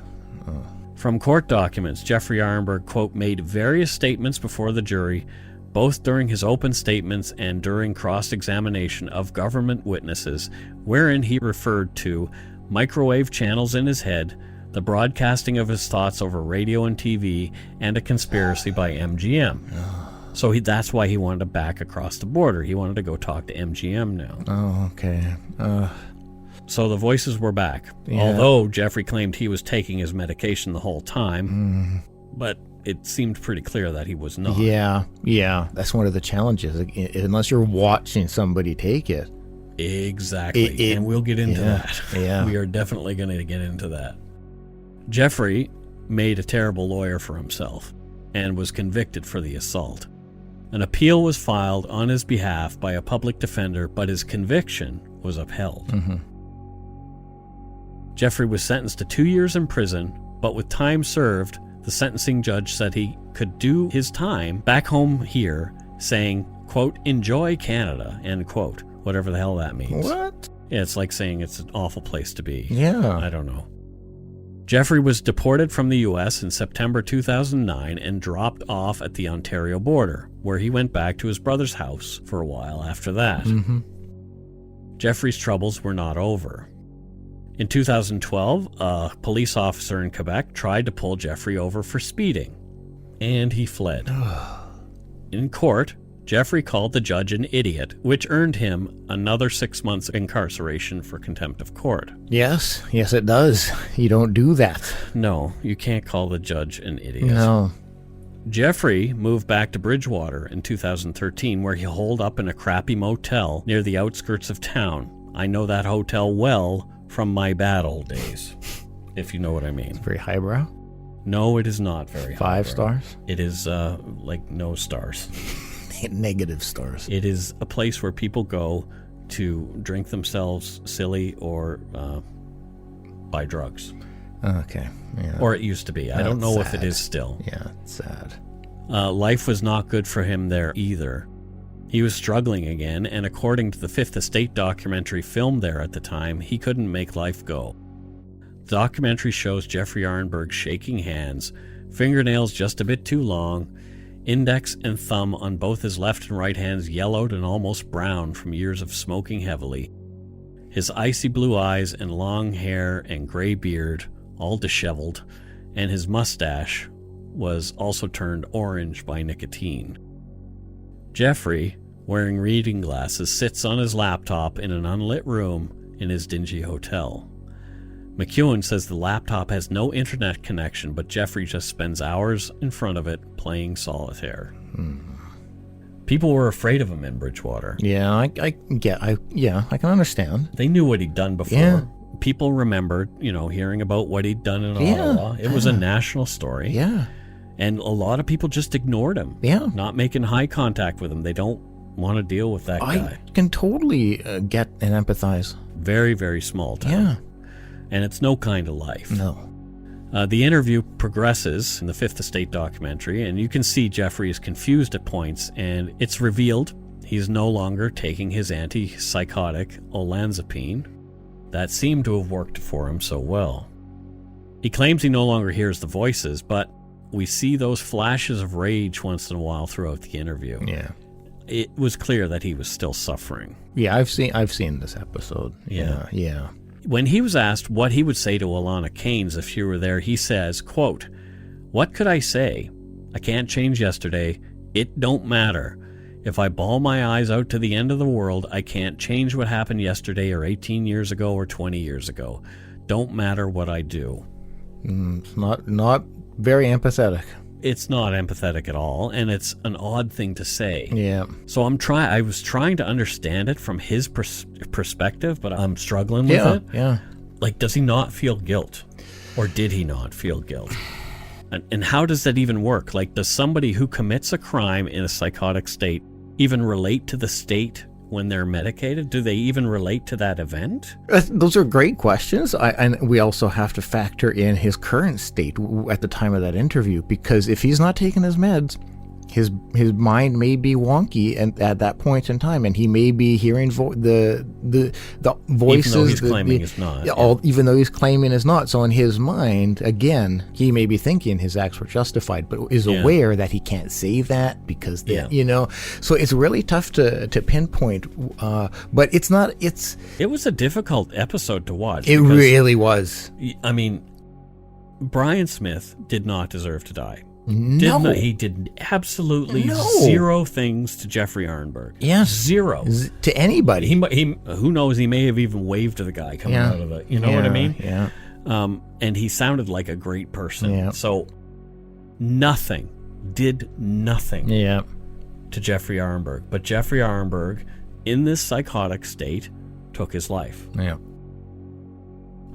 Oh. From court documents, Jeffrey Arenburg, quote, made various statements before the jury, both during his open statements and during cross-examination of government witnesses, wherein he referred to microwave channels in his head, the broadcasting of his thoughts over radio and TV, and a conspiracy by MGM. So that's why he wanted to back across the border. He wanted to go talk to MGM now. Oh, okay. So the voices were back. Yeah. Although Jeffrey claimed he was taking his medication the whole time, but it seemed pretty clear that he was not. Yeah. That's one of the challenges. Unless you're watching somebody take it. Exactly. And we'll get into that. Yeah. We are definitely going to get into that. Jeffrey made a terrible lawyer for himself and was convicted for the assault. An appeal was filed on his behalf by a public defender, but his conviction was upheld. Mm-hmm. Jeffrey was sentenced to 2 years in prison, but with time served, the sentencing judge said he could do his time back home here, saying, quote, enjoy Canada, end quote, whatever the hell that means. What? Yeah, it's like saying it's an awful place to be. Yeah. I don't know. Jeffrey was deported from the U.S. in September 2009 and dropped off at the Ontario border, where he went back to his brother's house for a while after that. Mm-hmm. Jeffrey's troubles were not over. In 2012, a police officer in Quebec tried to pull Jeffrey over for speeding, and he fled. In court, Jeffrey called the judge an idiot, which earned him another 6 months incarceration for contempt of court. Yes, it does. You don't do that. No, you can't call the judge an idiot. No. Jeffrey moved back to Bridgewater in 2013, where he holed up in a crappy motel near the outskirts of town. I know that hotel well from my bad old days, if you know what I mean. Very highbrow? No, it is not very highbrow. 5 stars? It is like no stars. Negative stars. It is a place where people go to drink themselves silly or buy drugs. Okay. Yeah. Or it used to be. I don't know if it is still. Yeah, it's sad. Life was not good for him there either. He was struggling again, and according to the Fifth Estate documentary filmed there at the time, he couldn't make life go. The documentary shows Jeffrey Arenburg shaking hands, fingernails just a bit too long, index and thumb on both his left and right hands yellowed and almost brown from years of smoking heavily. His icy blue eyes and long hair and gray beard, all disheveled, and his mustache was also turned orange by nicotine. Jeffrey, wearing reading glasses, sits on his laptop in an unlit room in his dingy hotel. McEwen says the laptop has no internet connection, but Jeffrey just spends hours in front of it playing solitaire. People were afraid of him in Bridgewater. Yeah, I can understand. They knew what he'd done before. Yeah. People remembered, hearing about what he'd done in Ottawa. It was a national story. Yeah. And a lot of people just ignored him. Yeah. Not making eye contact with him. They don't want to deal with that guy. I can totally get and empathize. Very, very small town. Yeah. And it's no kind of life. No. The interview progresses in the Fifth Estate documentary, and you can see Jeffrey is confused at points, and it's revealed he's no longer taking his antipsychotic olanzapine that seemed to have worked for him so well. He claims he no longer hears the voices, but we see those flashes of rage once in a while throughout the interview. Yeah. It was clear that he was still suffering. Yeah, I've seen this episode. Yeah. When he was asked what he would say to Alana Keynes if she were there, he says, quote, "What could I say? I can't change yesterday. It don't matter. If I bawl my eyes out to the end of the world, I can't change what happened yesterday or 18 years ago or 20 years ago. Don't matter what I do." It's not very empathetic. It's not empathetic at all, and it's an odd thing to say. Yeah. So I was trying to understand it from his perspective, but I'm struggling with it. Yeah. Like, does he not feel guilt? Or did he not feel guilt? And how does that even work? Like, does somebody who commits a crime in a psychotic state even relate to the state when they're medicated? Do they even relate to that event? Those are great questions. And we also have to factor in his current state at the time of that interview, because if he's not taking his meds, his mind may be wonky at that point in time, and he may be hearing the voices. Even though he's claiming it's not. Even though he's claiming it's not. So in his mind, again, he may be thinking his acts were justified, but is aware that he can't say that because, so it's really tough to pinpoint. But it's not. It was a difficult episode to watch. It really was. I mean, Brian Smith did not deserve to die. No. He did absolutely zero things to Jeffrey Arenburg. Yeah. Zero. To anybody. He who knows, he may have even waved to the guy coming out of it. You know what I mean? Yeah. And he sounded like a great person. Yeah. So did nothing to Jeffrey Arenburg. But Jeffrey Arenburg, in this psychotic state, took his life. Yeah.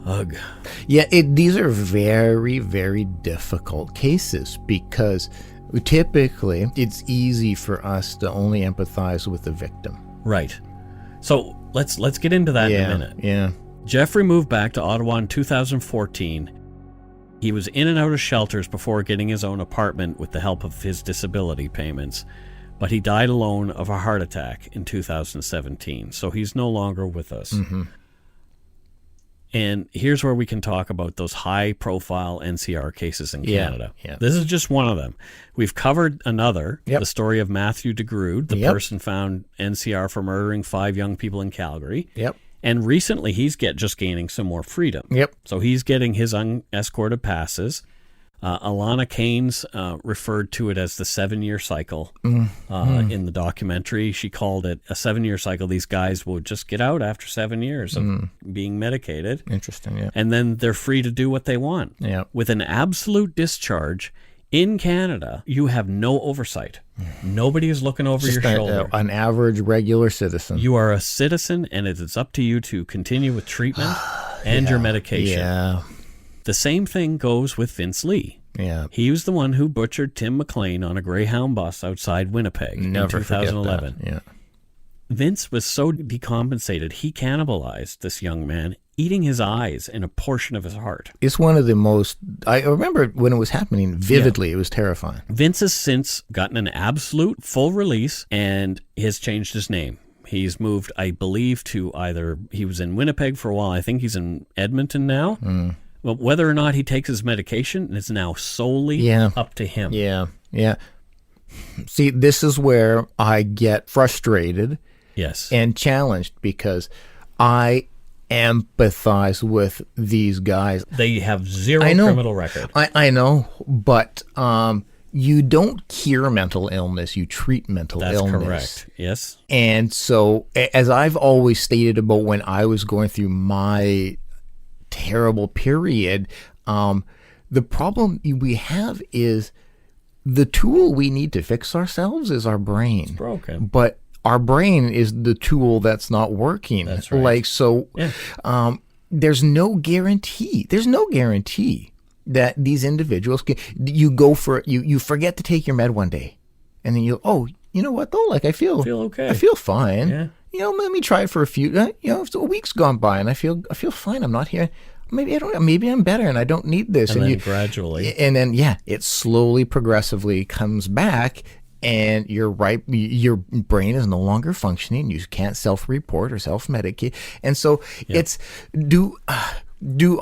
Ugh. Yeah, these are very, very difficult cases because typically it's easy for us to only empathize with the victim. Right. So let's get into that in a minute. Yeah. Jeffrey moved back to Ottawa in 2014. He was in and out of shelters before getting his own apartment with the help of his disability payments, but he died alone of a heart attack in 2017, so he's no longer with us. Mm-hmm. And here's where we can talk about those high-profile NCR cases in Canada. Yeah. This is just one of them. We've covered another, Yep. the story of Matthew DeGrood, the person found NCR for murdering 5 young people in Calgary. Yep. And recently, he's just gaining some more freedom. Yep. So he's getting his unescorted passes. Alana Keynes referred to it as the 7-year cycle in the documentary. She called it a 7-year cycle. These guys will just get out after 7 years of being medicated. Interesting, yeah. And then they're free to do what they want. Yeah. With an absolute discharge, in Canada, you have no oversight. Nobody is looking over your shoulder. An average, regular citizen. You are a citizen, and it is up to you to continue with treatment and your medication. Yeah. The same thing goes with Vince Lee. Yeah. He was the one who butchered Tim McLean on a Greyhound bus outside Winnipeg in 2011. Yeah. Vince was so decompensated, he cannibalized this young man, eating his eyes and a portion of his heart. It's one of the most... I remember when it was happening vividly. It was terrifying. Vince has since gotten an absolute full release and has changed his name. He's moved, I believe, to he was in Winnipeg for a while. I think he's in Edmonton now. But whether or not he takes his medication is now solely up to him. Yeah. Yeah. See, this is where I get frustrated and challenged because I empathize with these guys. They have zero criminal record. I know, but you don't cure mental illness, you treat mental illness. That's correct, yes. And so, as I've always stated about when I was going through my terrible period, the problem we have is the tool we need to fix ourselves is our brain. It's broken. But our brain is the tool that's not working. That's right. There's no guarantee. There's no guarantee that these individuals can. You go for it. You forget to take your med one day, and then you know what though? Like I feel okay. I feel fine. Yeah. Let me try it for a few. If a week's gone by and I feel fine. I'm not here. Maybe I don't. Maybe I'm better and I don't need this. And then gradually. And then it slowly, progressively comes back. And you're right, your brain is no longer functioning. You can't self-report or self-medicate. And so it's, do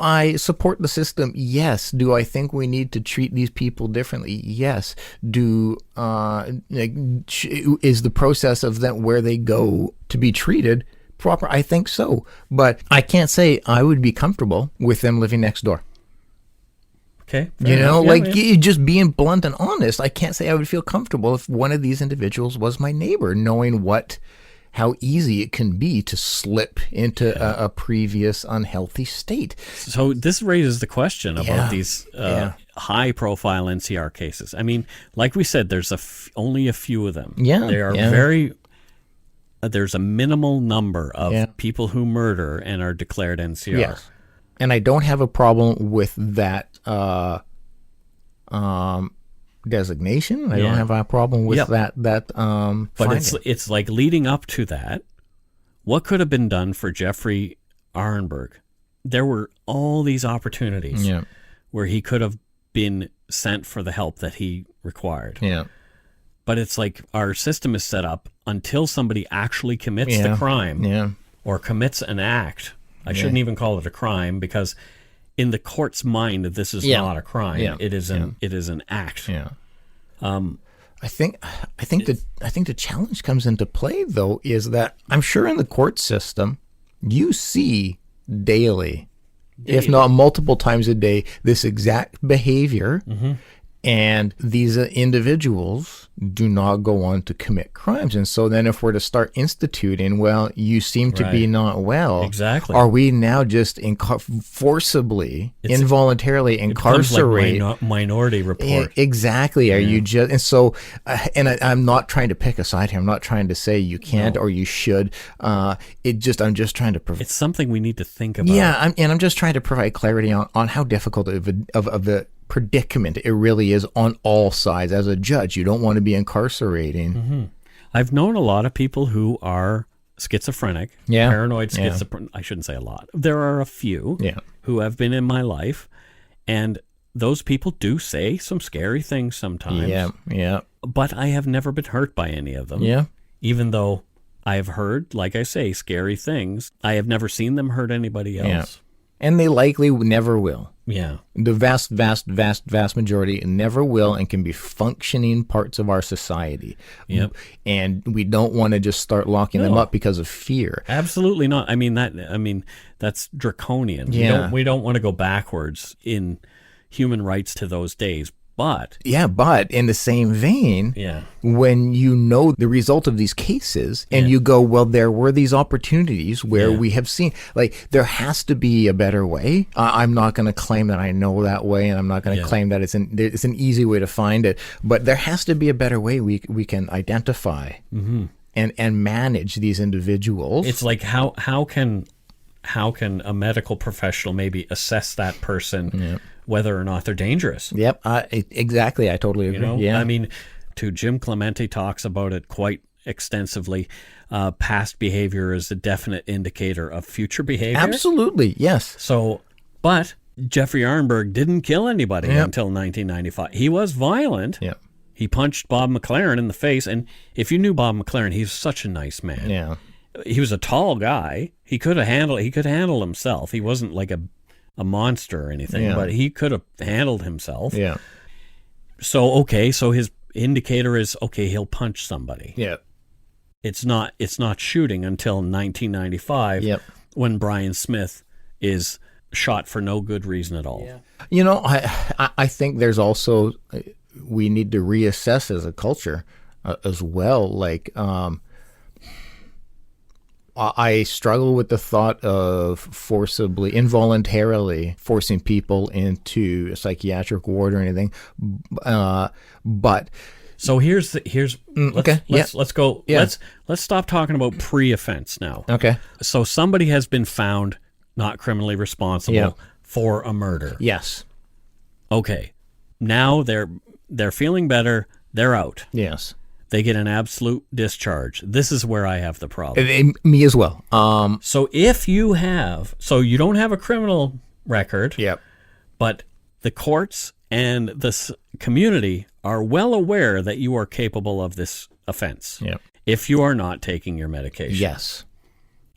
I support the system? Yes. Do I think we need to treat these people differently? Yes. Is the process of them where they go to be treated proper? I think so. But I can't say I would be comfortable with them living next door. Okay. Just being blunt and honest, I can't say I would feel comfortable if one of these individuals was my neighbor, knowing how easy it can be to slip into a previous unhealthy state. So this raises the question about these high-profile NCR cases. I mean, like we said, there's only a few of them. Yeah, they are very. There's a minimal number of people who murder and are declared NCR. Yes. And I don't have a problem with that designation. I don't have a problem with that. But it's like leading up to that. What could have been done for Jeffrey Arenburg? There were all these opportunities where he could have been sent for the help that he required. Yeah. But it's like our system is set up until somebody actually commits the crime or commits an act. I shouldn't even call it a crime, because in the court's mind, this is not a crime. Yeah. It is an act. Yeah. I think the challenge comes into play, though, is that I'm sure in the court system you see daily, if not multiple times a day, this exact behavior. And these individuals do not go on to commit crimes. And so then if we're to start instituting, well, you seem to be not well. Exactly. Are we now just forcibly, involuntarily incarcerate? Like Minority Report. Exactly. Are you just, and so, I'm not trying to pick a side here. I'm not trying to say you can't or you should. I'm just trying to it's something we need to think about. Yeah. I'm just trying to provide clarity on how difficult of the predicament it really is on all sides. As a judge, you don't want to be incarcerating. I've known a lot of people who are schizophrenic, paranoid schizophrenic. I shouldn't say a lot. There are a few who have been in my life, and those people do say some scary things sometimes. But I have never been hurt by any of them. Even though I have heard, like I say, scary things, I have never seen them hurt anybody else. And they likely never will. Yeah. The vast majority never will, and can be functioning parts of our society. Yep. And we don't want to just start locking them up because of fear. Absolutely not. I mean that's draconian. Yeah. We don't want to go backwards in human rights to those days. But in the same vein, when you know the result of these cases and you go, well, there were these opportunities where we have seen, like, there has to be a better way. I'm not going to claim that I know that way, and I'm not going to claim that it's an easy way to find it, but there has to be a better way we can identify and manage these individuals. It's like how can a medical professional maybe assess that person whether or not they're dangerous? Exactly. I totally agree. I mean, Jim Clemente talks about it quite extensively. Past behavior is a definite indicator of future behavior. Absolutely, yes. So, but Jeffrey Arenburg didn't kill anybody until 1995. He was violent. He punched Bob McLaren in the face, and if you knew Bob McLaren, he's such a nice man. He was a tall guy. He could handle himself. He wasn't like a monster or anything, but he could have handled himself. So his indicator is he'll punch somebody. It's not shooting until 1995 when Brian Smith is shot for no good reason at all. You know, I think there's also, we need to reassess as a culture as well. Like, I struggle with the thought of involuntarily forcing people into a psychiatric ward or anything. But so let's go. Let's stop talking about pre-offense now. Okay. So somebody has been found not criminally responsible for a murder. Yes. Okay. Now they're feeling better. They're out. Yes. They get an absolute discharge. This is where I have the problem. Me as well. So if you you don't have a criminal record, but the courts and the community are well aware that you are capable of this offense. If you are not taking your medication. Yes.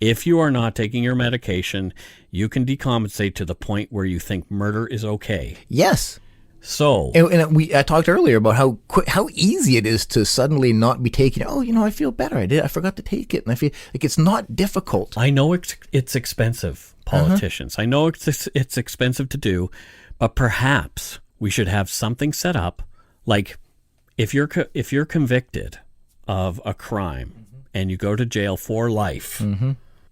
If you are not taking your medication, you can decompensate to the point where you think murder is okay. Yes. So, I talked earlier about how easy it is to suddenly not be taking. Oh, I feel better. I forgot to take it, and I feel like it's not difficult. I know it's expensive, politicians. I know it's expensive to do, but perhaps we should have something set up, like if you're convicted of a crime and you go to jail for life.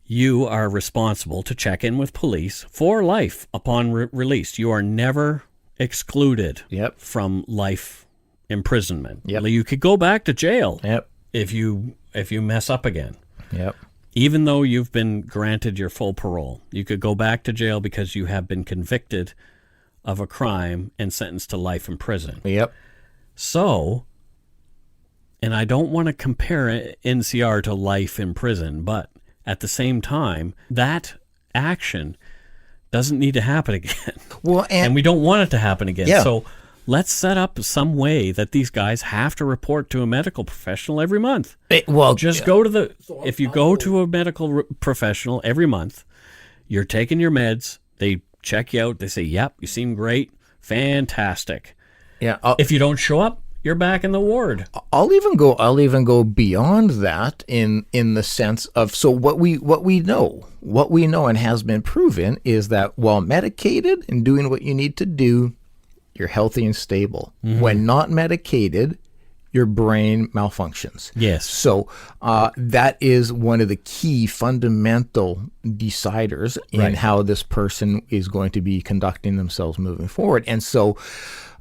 You are responsible to check in with police for life upon release. You are never excluded from life imprisonment. You could go back to jail if you mess up again. Even though you've been granted your full parole, you could go back to jail because you have been convicted of a crime and sentenced to life in prison. So, and I don't want to compare NCR to life in prison, but at the same time, that action doesn't need to happen again. Well, and we don't want it to happen again. So let's set up some way that these guys have to report to a medical professional every month. Just Go to if you go to a medical professional every month, you're taking your meds, they check you out, they say, yep, you seem great, fantastic. Yeah. If you don't show up, you're back in the ward. I'll even go beyond that in the sense of, so what we know and has been proven is that while medicated and doing what you need to do, you're healthy and stable. Mm-hmm. When not medicated, your brain malfunctions. Yes. So that is one of the key fundamental deciders in how this person is going to be conducting themselves moving forward. And so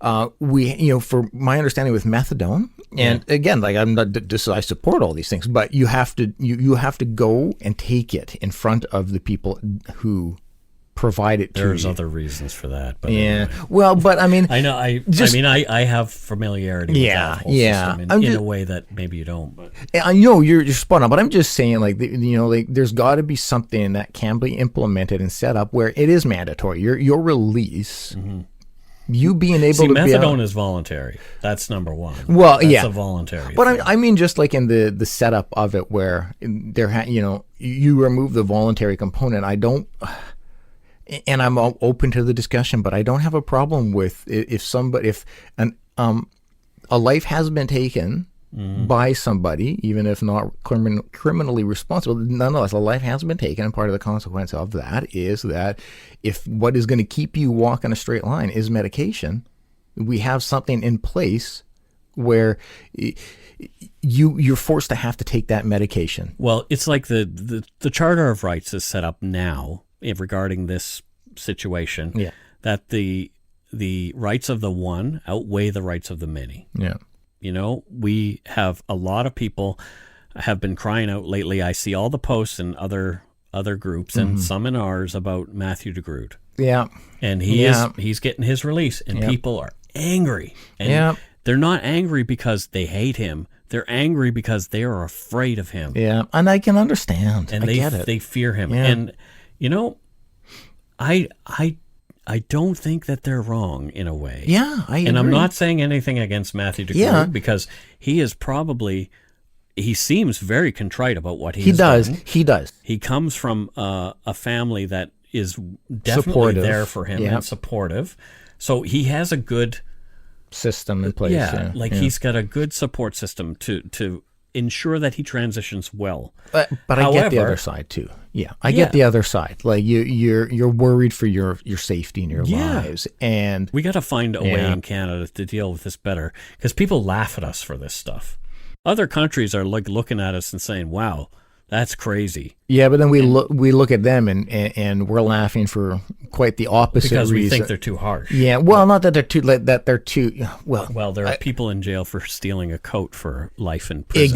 for my understanding with methadone, and again, like I'm not just, I support all these things, but you have to go and take it in front of the people who provide it to you. There's other reasons for that. But yeah. anyway. Well, but I mean, I know. I have familiarity with that whole system in a way that maybe you don't. But I know you're spot on, but I'm just saying, like, there's got to be something that can be implemented and set up where it is mandatory. Your release. Mm-hmm. You being able to methadone is voluntary. That's number one. Well, that's a voluntary. But I mean, just like in the setup of it, where you remove the voluntary component. I don't, and I'm open to the discussion, but I don't have a problem with if a life has been taken by somebody, even if not criminally responsible, nonetheless, a life has been taken, and part of the consequence of that is that if what is going to keep you walking a straight line is medication, we have something in place where you're forced to have to take that medication. Well, it's like the Charter of Rights is set up now regarding this situation, that the rights of the one outweigh the rights of the many. Yeah. We have a lot of people have been crying out lately. I see all the posts in other groups and some in ours about Matthew DeGrood. Yeah. And he's getting his release, and people are angry. And they're not angry because they hate him. They're angry because they are afraid of him. Yeah, and I can understand. And I get it. They fear him. Yeah. And I don't think that they're wrong in a way. Yeah, I agree. And I'm not saying anything against Matthew DeGrood because he seems very contrite about what he does. He does. He comes from a family that is definitely supportive. There for him and supportive. So he has a good system in place. He's got a good support system to ensure that he transitions well. But I get the other side too. Yeah, I get the other side. Like you're worried for your safety and your lives, and we got to find a way in Canada to deal with this better, because people laugh at us for this stuff. Other countries are like looking at us and saying, "Wow, that's crazy." Yeah, but then we look at them and we're laughing for quite the opposite because reason. We think they're too harsh. Yeah, well, not that they're too well. Well, there are people in jail for stealing a coat for life in prison.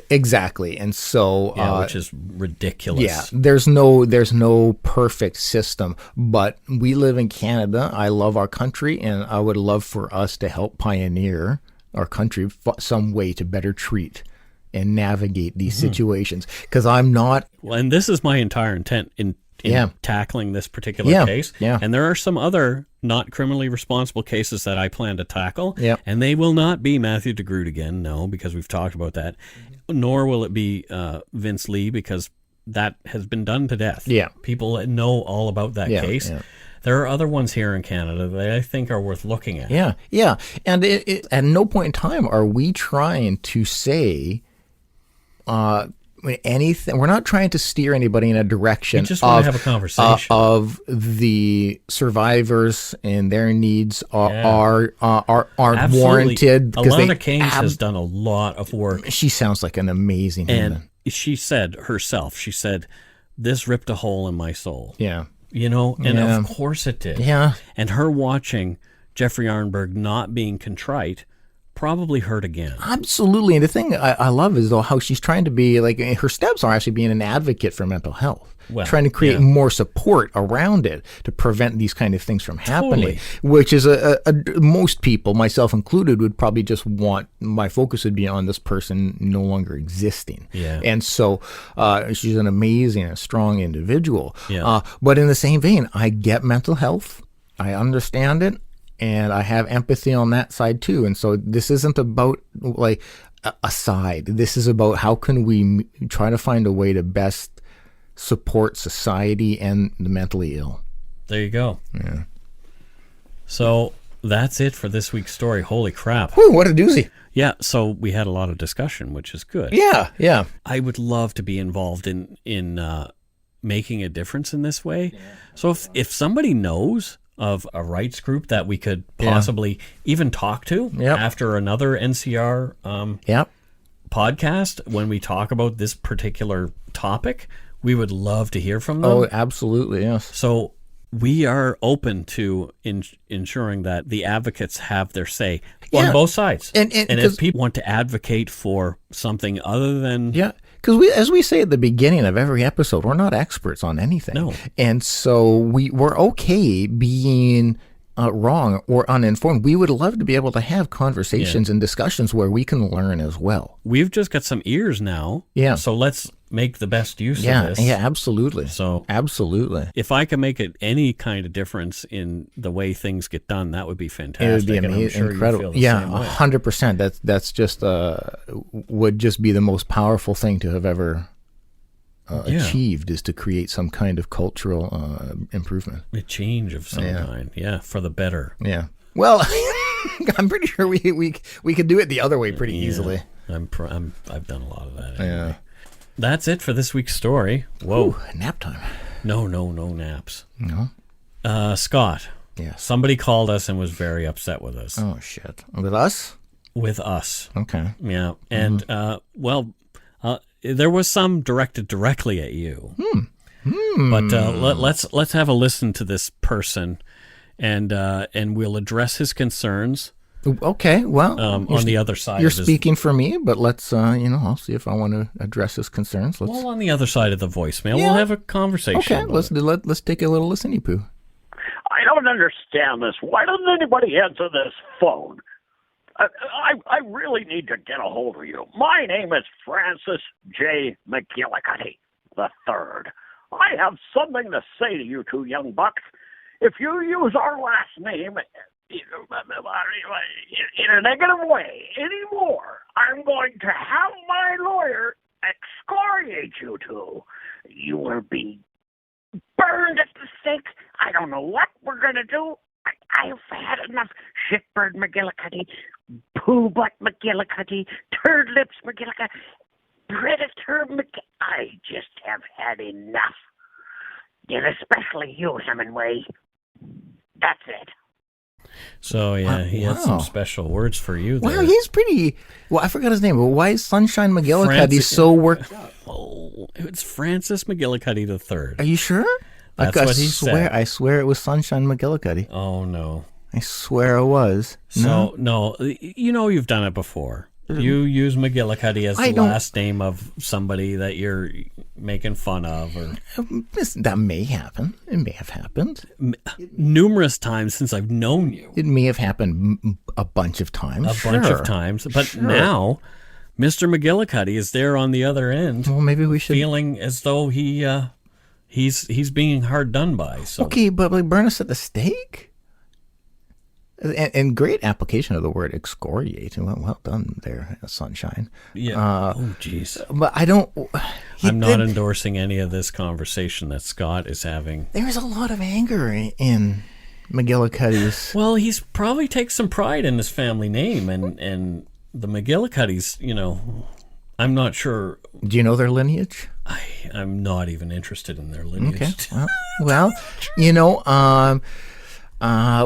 Exactly, and so which is ridiculous. Yeah, there's no perfect system, but we live in Canada. I love our country, and I would love for us to help pioneer our country some way to better treat and navigate these situations, because I'm not. Well, and this is my entire intent in tackling this particular case. Yeah. And there are some other not criminally responsible cases that I plan to tackle. Yeah. And they will not be Matthew DeGrood again, no, because we've talked about that. Nor will it be Vince Lee, because that has been done to death. Yeah. People know all about that case. Yeah. There are other ones here in Canada that I think are worth looking at. Yeah. And at no point in time are we trying to say anything. We're not trying to steer anybody in a direction. We just want to have a conversation of the survivors and their needs aren't warranted. Alana Keynes has done a lot of work. She sounds like an amazing woman. She said herself, this ripped a hole in my soul. Yeah. Of course it did. Yeah. And her watching Jeffrey Arenburg not being contrite probably hurt again. Absolutely. And the thing I love is, though, how she's trying to be, like, her steps are actually being an advocate for mental health. Trying to create more support around it to prevent these kind of things from happening, which is most people, myself included, would probably just want, my focus would be on this person no longer existing. Yeah. And so she's an amazing and strong individual. Yeah. But in the same vein, I get mental health. I understand it. and I have empathy on that side too. And so this isn't about like a side. This is about how can we try to find a way to best support society and the mentally ill. There you go. Yeah. So that's it for this week's story. Holy crap. Whew, what a doozy. Yeah, so we had a lot of discussion, which is good. Yeah. I would love to be involved in making a difference in this way. Yeah. So if somebody knows of a rights group that we could possibly even talk to after another NCR podcast, when we talk about this particular topic, we would love to hear from them. Oh, absolutely, yes. So we are open to ensuring that the advocates have their say on both sides. And if people want to advocate for something other than... Yeah, because as we say at the beginning of every episode, we're not experts on anything. No. And so we're okay being wrong or uninformed. We would love to be able to have conversations and discussions where we can learn as well. We've just got some ears now. Yeah. So let's make the best use of this. Yeah, absolutely. So absolutely. If I can make it any kind of difference in the way things get done, that would be fantastic. It would be amazing, sure incredible. Yeah, 100%. That's just would just be the most powerful thing to have ever achieved, is to create some kind of cultural improvement. A change of some kind. Yeah, for the better. Yeah. Well, I'm pretty sure we could do it the other way pretty easily. I've done a lot of that. Anyway. Yeah. That's it for this week's story. Whoa. Ooh, nap time. No naps. No. Scott. Yeah. Somebody called us and was very upset with us. Oh, shit. With us? With us. Okay. Yeah. And, there was some directed directly at you. But let's have a listen to this person, and we'll address his concerns. Okay, well, on the other side. You're speaking for me, but let's, I'll see if I want to address his concerns. Well, on the other side of the voicemail, we'll have a conversation. Okay, let's take a little listen-y poo. I don't understand this. Why doesn't anybody answer this phone? I really need to get a hold of you. My name is Francis J. McGillicuddy III. I have something to say to you two young bucks. If you use our last name in a negative way anymore, I'm going to have my lawyer excoriate you two. You will be burned at the stake. I don't know what we're going to do. I've had enough. Shitbird McGillicuddy, poo butt McGillicuddy, turd lips McGillicuddy, predator I just have had enough. And especially you, Hemingway. That's it. So, yeah, he had some special words for you there. Wow, he's pretty... Well, I forgot his name, but why is Sunshine McGillicuddy so worked... Oh, it's Francis McGillicuddy III. Are you sure? That's what he said. I swear it was Sunshine McGillicuddy. Oh, no. I swear it was. No, you've done it before. You use McGillicuddy as the last name of somebody that you're making fun of. Or that may happen. It may have happened. Numerous times since I've known you. It may have happened a bunch of times. Bunch of times. But now, Mr. McGillicuddy is there on the other end. Well, maybe we should... Feeling as though he's being hard done by. So. Okay, but like burn us at the stake? And great application of the word excoriate. Well done there, Sunshine. Yeah. Oh, jeez. But I don't... I'm not endorsing any of this conversation that Scott is having. There's a lot of anger in McGillicuddy's... Well, he's probably takes some pride in his family name, and the McGillicuddy's, I'm not sure... Do you know their lineage? I'm not even interested in their lineage. Okay. Well,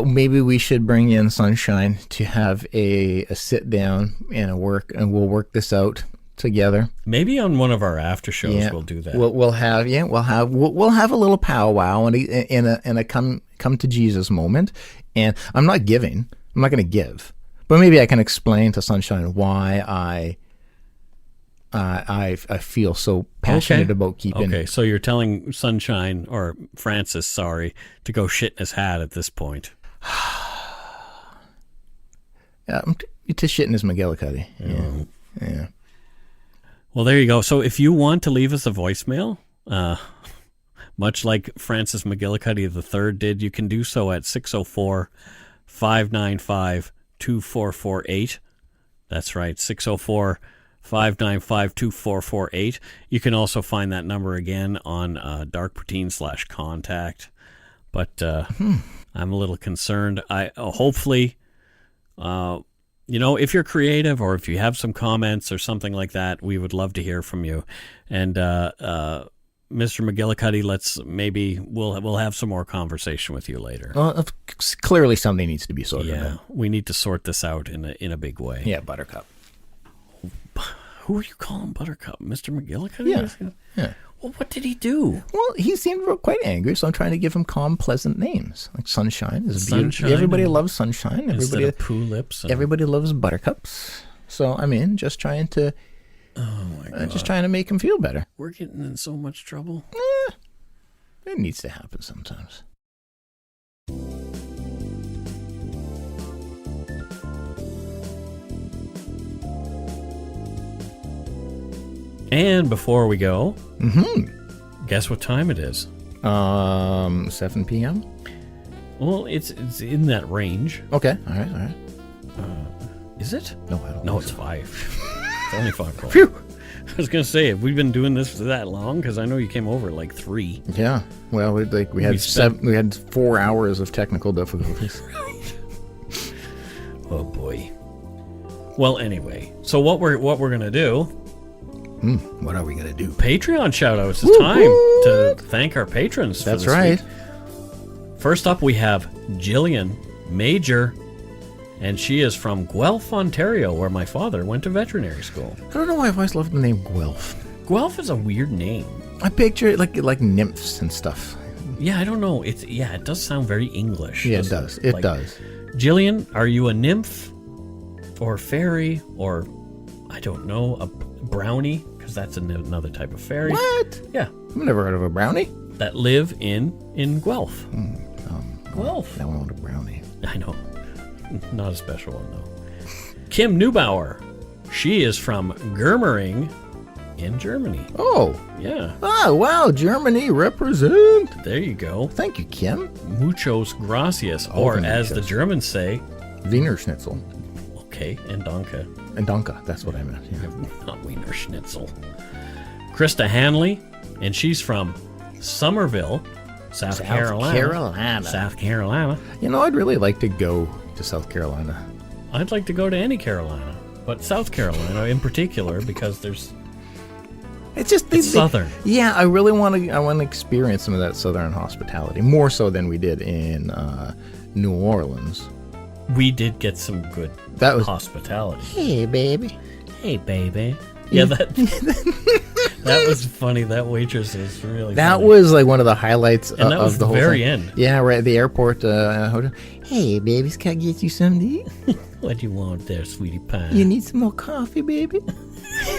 maybe we should bring in Sunshine to have a sit down and we'll work this out together. Maybe on one of our after shows we'll do that. We'll have a little powwow and a come to Jesus moment. And I'm not going to give, but maybe I can explain to Sunshine why I feel so passionate about keeping... Okay, so you're telling Sunshine, or Francis, sorry, to go shit in his hat at this point. To shit in his McGillicuddy. Yeah. Well, there you go. So if you want to leave us a voicemail, much like Francis McGillicuddy III did, you can do so at 604 604-595-2448. That's right, 604-595-2448. You can also find that number again on darkpoutine/contact. But I'm a little concerned. Hopefully, if you're creative or if you have some comments or something like that, we would love to hear from you. And Mr. McGillicuddy, we'll have some more conversation with you later. Well, clearly something needs to be sorted out. Yeah, we need to sort this out in a big way. Yeah, Buttercup. Who are you calling Buttercup? Mr. McGillicuddy? Yeah. Well, what did he do? Well, he seemed quite angry, so I'm trying to give him calm, pleasant names. Like Sunshine is Sunshine. beautiful. Everybody loves Sunshine. Instead of Poo Lips. Everybody loves Buttercups. So, just trying to... Oh, my God. Just trying to make him feel better. We're getting in so much trouble. It needs to happen sometimes. And before we go, guess what time it is? 7 p.m.? Well, it's in that range. Okay, all right. Is it? No, I don't No, know. it's 5. It's only 5 o'clock. Phew! I was going to say, have we been doing this for that long? Because I know you came over at like 3. Yeah, well, we had 4 hours of technical difficulties. Oh, boy. Well, anyway, so what we're going to do... What are we going to do? Patreon shout-outs. It's time to thank our patrons. That's for this right. week. First up, we have Jillian Major, and she is from Guelph, Ontario, where my father went to veterinary school. I don't know why I've always loved the name Guelph. Guelph is a weird name. I picture it like nymphs and stuff. Yeah, I don't know. It does sound very English. Yeah, it does. It does. Jillian, are you a nymph or fairy or, I don't know, a brownie? Because that's another type of fairy. What? Yeah. I've never heard of a brownie. That live in Guelph. Guelph. I want a brownie. I know. Not a special one, though. Kim Neubauer. She is from Germering in Germany. Oh. Yeah. Oh, wow. Germany represent. There you go. Thank you, Kim. Muchos gracias. Or as the Germans say, Wiener Schnitzel. okay, and danke. And Danke. That's what I meant. Yeah. Not Wiener Schnitzel. Krista Hanley, and she's from Somerville, South Carolina. South Carolina. I'd really like to go to South Carolina. I'd like to go to any Carolina, but South Carolina in particular because there's... It's southern. Yeah, I really want to experience some of that southern hospitality, more so than we did in New Orleans. We did get some good hospitality. Hey, baby. Hey, baby. Yeah, that was funny. That waitress was really That funny. was like one of the highlights and that was of the the whole very thing. end. Yeah, right at the airport hotel. Hey, babies, can I get you something to eat? What do you want there, sweetie pie? You need some more coffee, baby?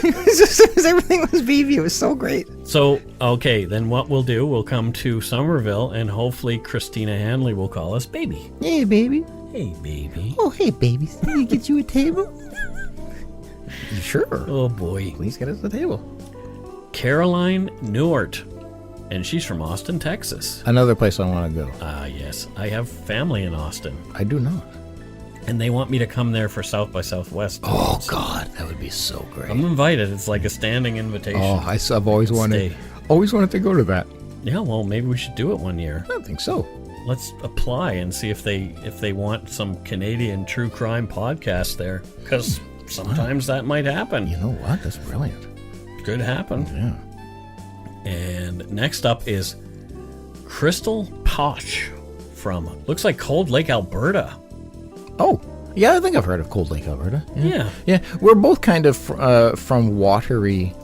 Everything was baby. It was so great. So, okay, then what we'll do, we'll come to Somerville, and hopefully Christina Hanley will call us baby. Hey, baby. Hey, baby. Oh, hey, babies. Can I get you a table? Sure. Oh, boy. Please get us a table. Caroline Newart, and she's from Austin, Texas. Another place I want to go. Yes. I have family in Austin, I do not. and they want me to come there for South by Southwest. Oh, God. That would be so great. I'm invited. It's like a standing invitation. Oh, I've always wanted to go to that. Yeah, well, maybe we should do it one year. I don't think so. Let's apply and see if they want some Canadian true crime podcast there, because sometimes that might happen. You know what? That's brilliant. Could happen. Yeah. And next up is Crystal Posh from, looks like Cold Lake, Alberta. Oh, yeah, I think I've heard of Cold Lake, Alberta. Yeah. Yeah, we're both kind of from watery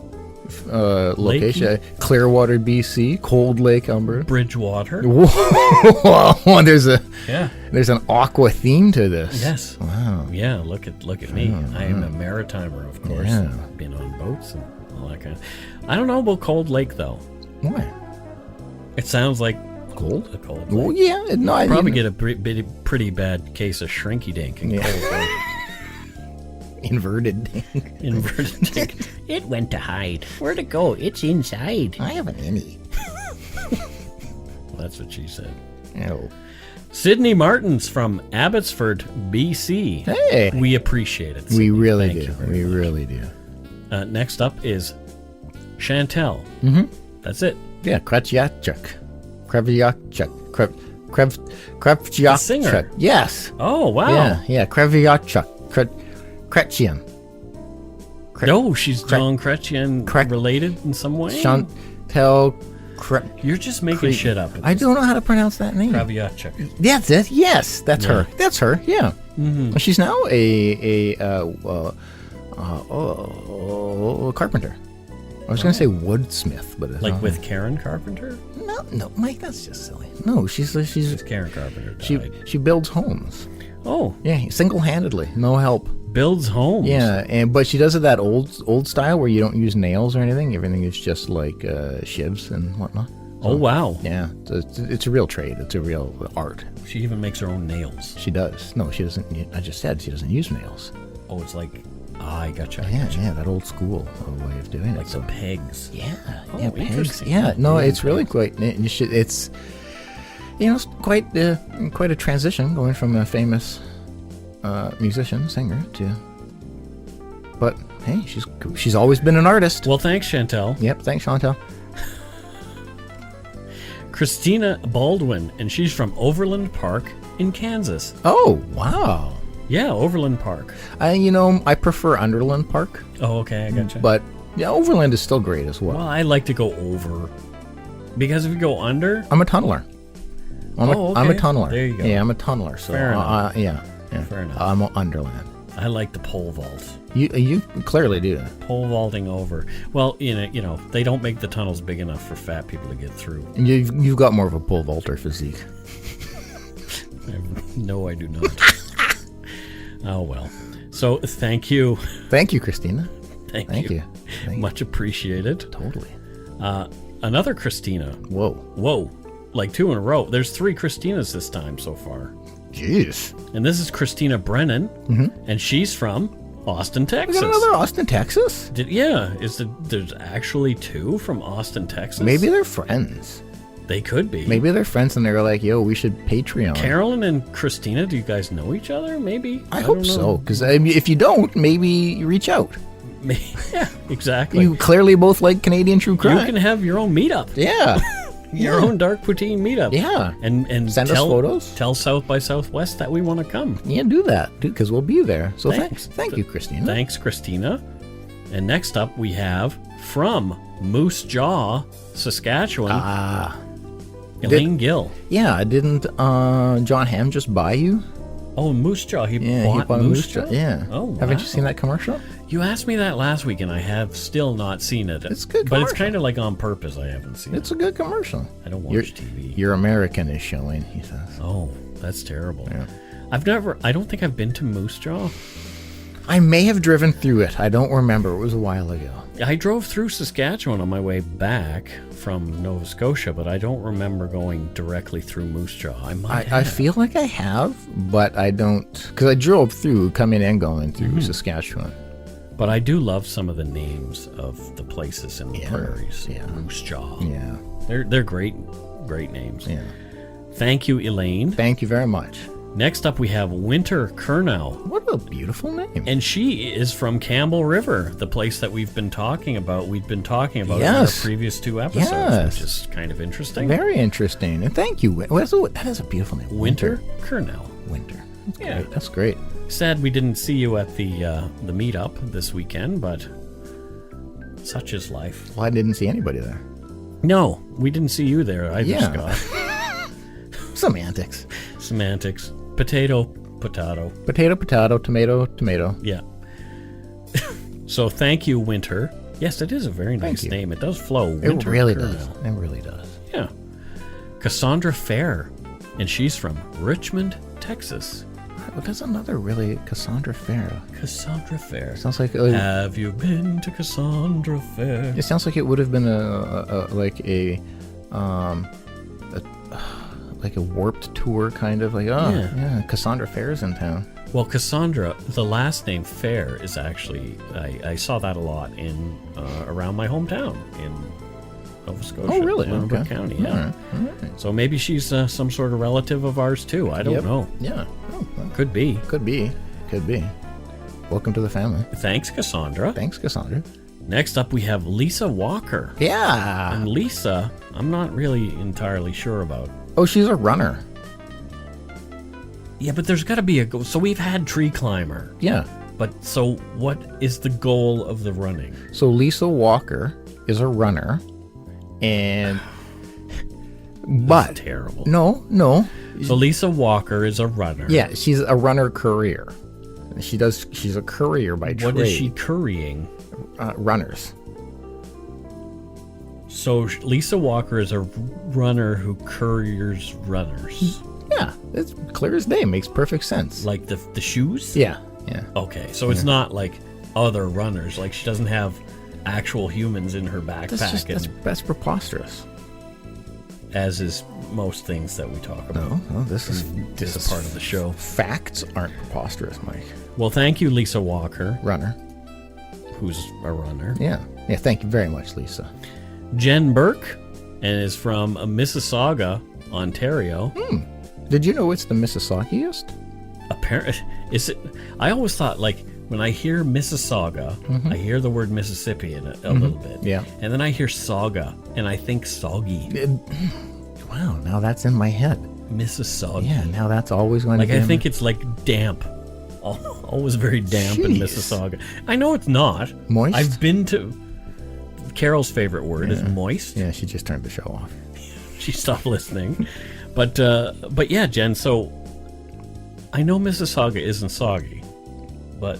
location. Clearwater, BC, Cold Lake, Alberta. Bridgewater. Whoa, there's an aqua theme to this. Yes. Wow. Yeah, look at me. I am a maritimer, of course. Yeah. Been on boats and all that kind of... I don't know about Cold Lake, though. Why? It sounds like Cold? a cold lake. Well, yeah. No, I Probably mean, get a pretty bad case of shrinky-dink in Cold Lake. Inverted dink. Inverted dink. It went to hide. Where'd it go? It's inside. I have an innie. Well, that's what she said. Oh. Sydney Martins from Abbotsford, BC. Hey. We appreciate it. We Sydney. really Thank do. you very We much. really do. Next up is Chantel. That's it. Yeah, Kretjachuk. The singer. Yes. Oh, wow. Yeah, Krevjachuk. Kretchian. No, she's John Chrétien related in some way? Chantel You're just making shit up. I don't know how to pronounce that name. Kraviachuk. That's it. Yes, that's her. That's her. Yeah. She's now a carpenter. I was going to say woodsmith, but it's Like not. with Karen Carpenter? No, Mike, that's just silly. No, she's Karen Carpenter died. she builds homes. Oh, Yeah, single-handedly, no help. builds homes. Yeah, but she does it that old style where you don't use nails or anything. Everything is just like shivs and whatnot. Oh, wow. Yeah, it's a real trade. It's a real art. She even makes her own nails. She does. No, she doesn't. I just said she doesn't use nails. Oh, it's like, I gotcha. Yeah, that old school way of doing Like it. the pegs. Yeah, Oh, yeah, pegs. interesting. Yeah, no, it's really quite. It's it's quite a transition going from a famous musician singer to. But hey, she's always been an artist. Well, thanks, Chantel. Yep, thanks, Chantel. Christina Baldwin, and she's from Overland Park in Kansas. Oh wow. Yeah, Overland Park. I prefer Underland Park, Oh, okay, I gotcha. but yeah, Overland is still great as well. Well, I like to go over. Because if you go under, I'm a tunneler. I'm a okay. tunneler. There you go. Yeah, I'm a tunneler. So Fair enough. yeah. Fair enough. I'm a Underland. I like the pole vault. You clearly do. Pole vaulting over. Well, they don't make the tunnels big enough for fat people to get through. And you've got more of a pole vaulter physique. No, I do not. Oh, well. So, thank you. Thank you, Christina. Thank Thank you. you. Thank you. Much appreciated. Totally. Another Christina. Whoa. Like 2 in a row. There's 3 Christinas this time so far. Jeez. And this is Christina Brennan, and she's from Austin, We Texas. got another Austin, Texas? There's actually 2 from Austin, Texas? Maybe they're friends. They could be. Maybe they're friends and they're like, yo, we should Patreon. Carolyn and Christina, do you guys know each other? Maybe? I don't hope so. know. Because if you don't, maybe you reach out. Yeah, exactly. You clearly both like Canadian true crime. You can have your own meetup. Yeah. Your own Dark Poutine meetup. Yeah. And Send us photos. Tell South by Southwest that we want to come. Yeah, do that, dude, because we'll be there. So Thanks. thank you, Christina. Thanks, Christina. And next up, we have from Moose Jaw, Saskatchewan, Elaine Gill. Yeah, didn't John Hamm just buy you? Oh, Moose Jaw. He Yeah, bought Moose Jaw. Jaw? Yeah. Oh, wow. Haven't you seen that commercial? You asked me that last week, and I have still not seen it. It's a good But it's commercial. kind of like on purpose I haven't seen It's it. a good commercial. I don't watch TV. Your American is showing, he says. Oh, that's terrible. Yeah. I don't think I've been to Moose Jaw. I may have driven through it. I don't remember. It was a while ago. I drove through Saskatchewan on my way back from Nova Scotia, but I don't remember going directly through Moose Jaw. I feel like I have, but I don't, because I drove through, coming and going through Saskatchewan. But I do love some of the names of the places in the prairies. Yeah. Moose Jaw. Yeah. They're great names. Yeah. Thank you, Elaine. Thank you very much. Next up, we have Winter Kernow. What a beautiful name. And she is from Campbell River, the place that we've been talking about. We've been talking about in our Yes. previous 2 episodes, Yes. which is kind of interesting. Very interesting. And thank you. That is a beautiful name. Winter Kernow. Winter. That's Yeah. great. That's great. Sad we didn't see you at the meetup this weekend, but such is life. Well, I didn't see anybody there. No, we didn't see you there either, Yeah. Scott. Semantics. Semantics. Potato. Potato, potato, tomato, tomato. Yeah. So thank you, Winter. Yes, it is a very nice you. name. It does flow. It Winter really Kernow. does. It really does. Yeah. Cassandra Fair, and she's from Richmond, Texas. Well, there's another really Cassandra Fair. Cassandra Fair. Sounds like Have you been to Cassandra Fair? it sounds like it would have been like a warped tour kind of like yeah Cassandra Fair's in town. Well, Cassandra, the last name Fair is actually I saw that a lot in around my hometown in Nova Scotia. Oh, really? Arenburg Okay. County, yeah. All right. So maybe she's some sort of relative of ours, too. I don't Yep. know. Yeah. Oh, well, Could be. could be. Welcome to the family. Thanks, Cassandra. Thanks, Cassandra. Next up, we have Lisa Walker. Yeah. And Lisa, I'm not really entirely sure about. Oh, she's a runner. Yeah, but there's got to be a goal. So we've had tree climber. Yeah. But so what is the goal of the running? So Lisa Walker is a runner, and but Terrible. no. So Lisa Walker is a runner. Yeah, she's a runner career. She's a courier by trade. What is she currying? Runners. So Lisa Walker is a runner who couriers runners. Yeah, it's clear as day. Makes perfect sense. Like the shoes? Yeah. Okay, so it's not like other runners. Like she doesn't have actual humans in her backpack, That's preposterous. as is most things that we talk about. No, this is part of the show. Facts aren't preposterous, Mike. Well, thank you, Lisa Walker, Runner. who's a runner. Yeah. Thank you very much, Lisa. Jen Burke, and is from Mississauga, Ontario. Did you know it's the Mississaugiest? Apparently, is it? I always thought, like, when I hear Mississauga, I hear the word Mississippi in it a little bit. Yeah. And then I hear Sauga, and I think soggy. Wow, now that's in my head. Mississauga. Yeah, now that's always going Like, to be I think it's like damp. Always very damp in Jeez. Mississauga. I know it's not. Moist? I've been to... Carol's favorite word is moist. Yeah, she just turned the show off. She stopped listening. But yeah, Jen, so I know Mississauga isn't soggy, but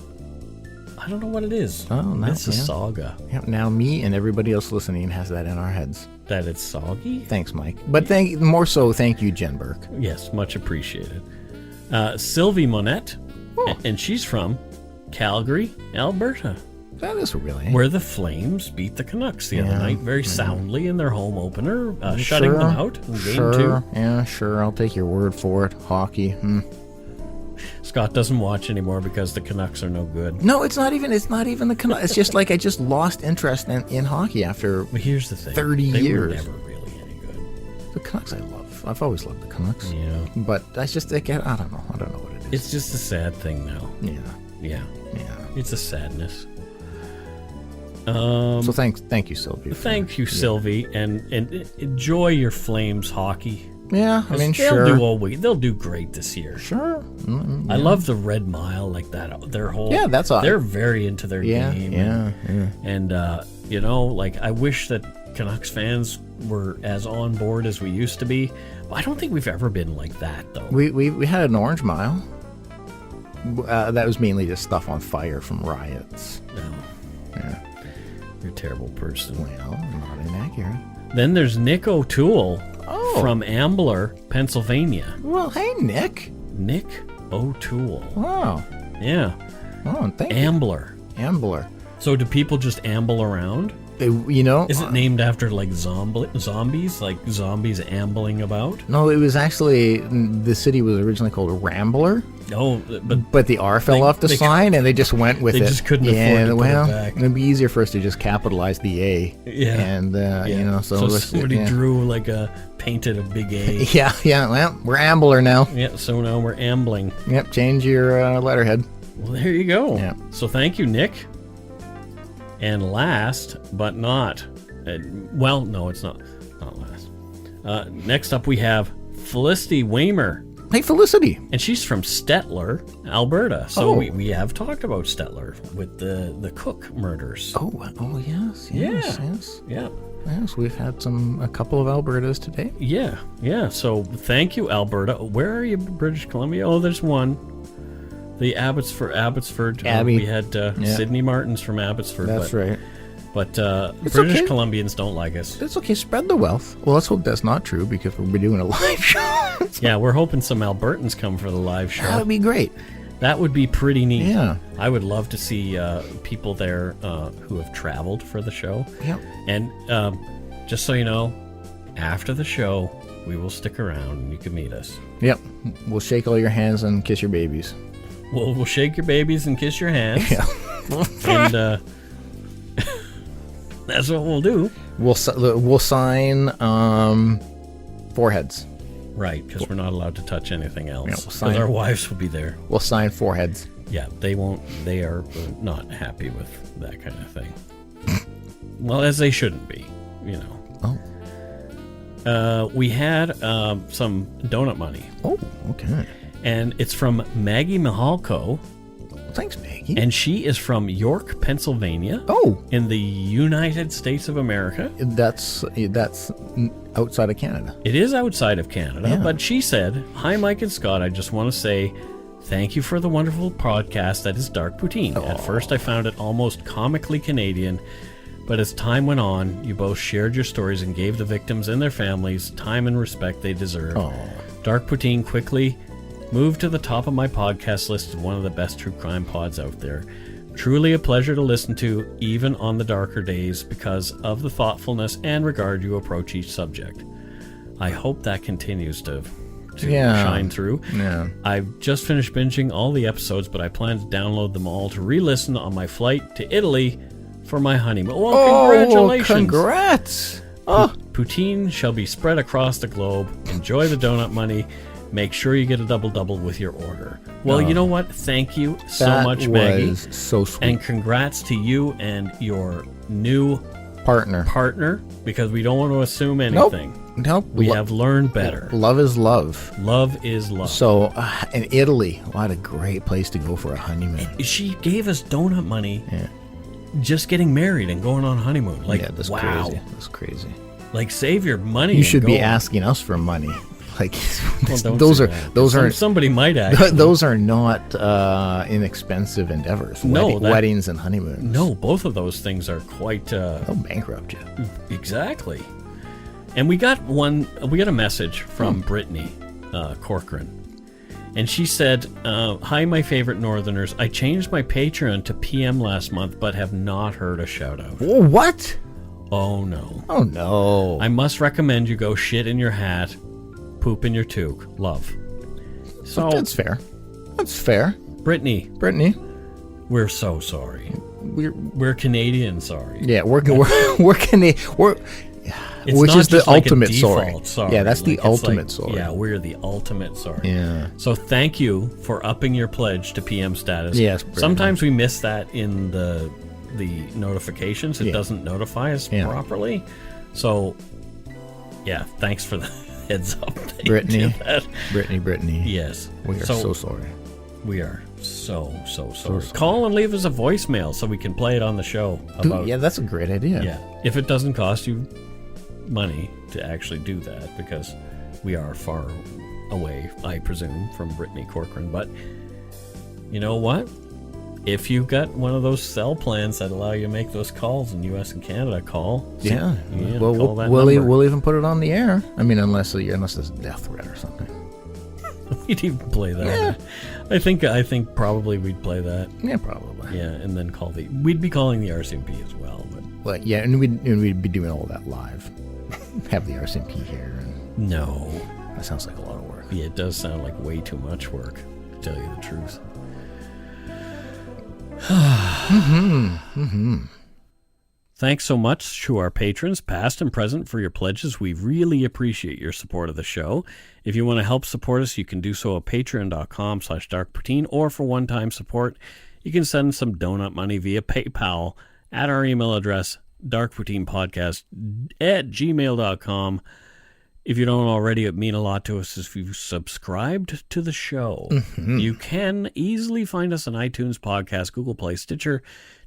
I don't know what it is. Oh, no, Mississauga. Yeah, now me and everybody else listening has that in our heads. That it's soggy? Thanks, Mike. But thank you, Jen Burke. Yes, much appreciated. Sylvie Monette, and she's from Calgary, Alberta, That is really... where the Flames beat the Canucks the other night very soundly in their home opener, shutting them out in Game 2. Yeah, sure. I'll take your word for it. Hockey. Scott doesn't watch anymore because the Canucks are no good. No, it's not even the Canucks. It's just like I just lost interest in hockey after But here's the thing. 30 they years. were never really any good. The Canucks I love. I've always loved the Canucks. Yeah. But that's just, I don't know. I don't know what it is. It's just a sad thing now. Yeah. Yeah. It's a sadness. So thank you, Sylvie. Thank you, Sylvie, and enjoy your Flames hockey. Yeah, I mean, they'll sure. they'll do great this year. Sure. I love the Red Mile, like that. Their whole that's awesome. They're very into their game. Yeah. And like I wish that Canucks fans were as on board as we used to be. I don't think we've ever been like that though. We had an Orange Mile. That was mainly just stuff on fire from riots. No. Yeah. You're a terrible person. Well, not inaccurate. Then there's Nick O'Toole from Ambler, Pennsylvania. Well, hey, Nick. Nick O'Toole. Wow. Yeah. Oh, thank you. Ambler. So do people just amble around? Is it named after like zombies? Like zombies ambling about? No, it was actually, the city was originally called Rambler. Oh, but the R fell off the sign, and they just went with it. They just couldn't afford to put it back. It'd be easier for us to just capitalize the A. Yeah. And, so somebody drew painted a big A. Yeah. Well, we're Ambler now. Yeah, so now we're ambling. Yep, change your letterhead. Well, there you go. Yeah. So thank you, Nick. And last but not, no, it's not last. Next up, we have Felicity Waymer. Hey, Felicity. And she's from Stettler, Alberta. So we have talked about Stettler with the Cook murders. Oh, yes. Yeah. Yes, we've had a couple of Albertas today. Yeah. So thank you, Alberta. Where are you, British Columbia? Oh, there's one. The Abbotsford. Abby. We had Sydney Martins from Abbotsford. That's right. But British Columbians don't like us. It's okay. Spread the wealth. Well, let's hope that's not true because we'll be doing a live show. Yeah, we're hoping some Albertans come for the live show. That would be great. That would be pretty neat. Yeah. I would love to see people there who have traveled for the show. Yep. And just so you know, after the show, we will stick around and you can meet us. Yep. We'll shake all your hands and kiss your babies. We'll shake your babies and kiss your hands. Yeah. And that's what we'll do. We'll sign foreheads. Right, because we're not allowed to touch anything else. Yeah, Because we'll sign- our wives will be there. We'll sign foreheads. Yeah, they won't. They are not happy with that kind of thing. Well, as they shouldn't be, you know. Oh. We had some donut money, Oh, okay. and it's from Maggie Mihalko, Thanks, Maggie. and she is from York, Pennsylvania, oh, in the United States of America. that's outside of Canada. It is outside of Canada, Yeah. but she said, "Hi, Mike and Scott. I just want to say thank you for the wonderful podcast that is Dark Poutine. At first, I found it almost comically Canadian, but as time went on, you both shared your stories and gave the victims and their families time and respect they deserve. Oh. Dark Poutine quickly moved to the top of my podcast list as one of the best true crime pods out there. Truly a pleasure to listen to, even on the darker days, because of the thoughtfulness and regard you approach each subject. I hope that continues to shine through. Yeah. I've just finished binging all the episodes, but I plan to download them all to re-listen on my flight to Italy for my honeymoon. Well, congratulations! Congrats! Oh. Poutine shall be spread across the globe. Enjoy the donut money. Make sure you get a double-double with your order. Well, you know what? Thank you so much, Maggie. That was so sweet. And congrats to you and your new partner, because we don't want to assume anything. Nope. We have learned better. Love is love. Love is love. So, in Italy, what a great place to go for a honeymoon. She gave us donut money Yeah. just getting married and going on honeymoon. Like, Yeah, that's wow. crazy. That's crazy. Like, save your money. You and should be go. asking us for money. Like, Well, don't those say are that. those are Somebody might actually. those are not inexpensive endeavors. No, Weddings and honeymoons. No, both of those things are quite They'll bankrupt you. exactly. And we got a message from Brittany Corcoran. And she said, "Hi, my favorite Northerners. I changed my Patreon to PM last month, but have not heard a shout out. Oh, what? Oh no. Oh no. I must recommend you go shit in your hat, poop in your toque. Love." So That's fair. That's fair. Brittany, we're so sorry. We're Canadian sorry. Yeah, we're It's which not is the just like a ultimate default sorry. Yeah, that's the Like, it's ultimate like, sorry. Yeah, we're the ultimate sorry. Yeah. So thank you for upping your pledge to PM status. Yes, Brittany. Sometimes we miss that in the notifications. It doesn't notify us properly. So yeah, thanks for the heads up. that you Brittany. did that. Brittany. Yes. We are so sorry. We are so sorry. Call and leave us a voicemail so we can play it on the show. Yeah, that's a great idea. Yeah, if it doesn't cost you money to actually do that, because we are far away, I presume, from Brittany Corcoran. But you know what? If you've got one of those cell plans that allow you to make those calls in U.S. and Canada, call. Yeah. Well, call that we'll number. even put it on the air. I mean, unless there's a death threat or something. We'd even play that. Yeah. I think probably we'd play that. Yeah, probably. Yeah, and then we'd be calling the RCMP as well. But yeah, and we'd be doing all that live. Have the RCMP here. And No. that sounds like a lot of work. Yeah, it does sound like way too much work, to tell you the truth. Thanks so much to our patrons, past and present, for your pledges. We really appreciate your support of the show. If you want to help support us, you can do so at patreon.com/darkpoutine, or for one-time support, you can send some donut money via PayPal at our email address, darkpoutine@gmail.com. If you don't already, it mean a lot to us if you've subscribed to the show. You can easily find us on iTunes, Podcast, Google Play, Stitcher,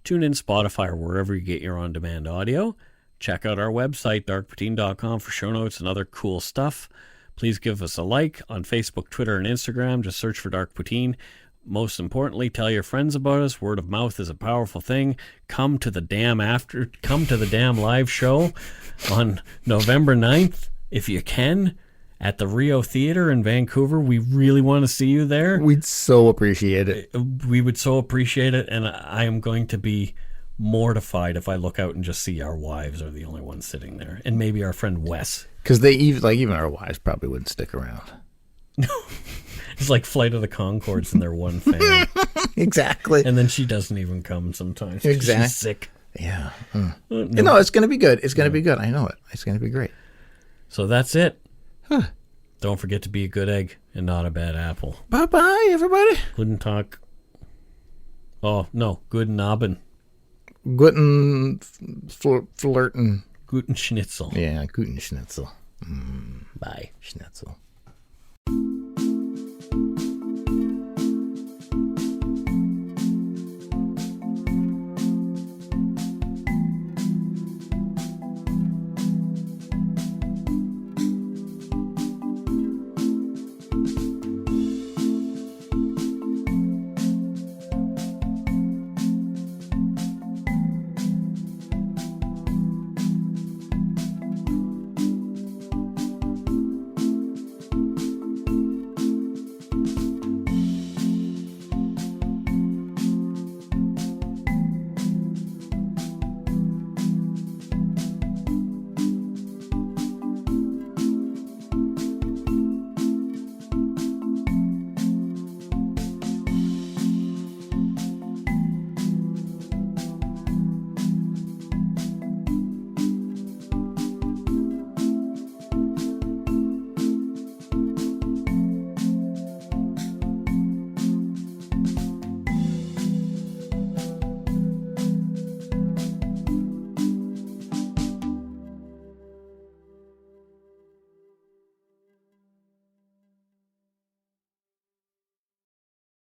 TuneIn, Spotify, or wherever you get your on-demand audio. Check out our website, darkpoutine.com, for show notes and other cool stuff. Please give us a like on Facebook, Twitter, and Instagram. Just search for Dark Poutine. Most importantly, tell your friends about us. Word of mouth is a powerful thing. Come to the damn live show on November 9th. If you can, at the Rio Theater in Vancouver. We really want to see you there. We'd so appreciate it. We would so appreciate it, and I am going to be mortified if I look out and just see our wives are the only ones sitting there, and maybe our friend Wes. Because even our wives probably wouldn't stick around. It's like Flight of the Conchords and their one fan. Exactly. And then she doesn't even come sometimes. Exactly. She's sick. Yeah. No, it's going to be good. It's going to be good. I know it. It's going to be great. So that's it. Don't forget to be a good egg and not a bad apple. Bye-bye, everybody. Guten Tag. Oh, no. Guten Abend. Guten flirten. Guten Schnitzel. Yeah, guten Schnitzel. Bye. Schnitzel.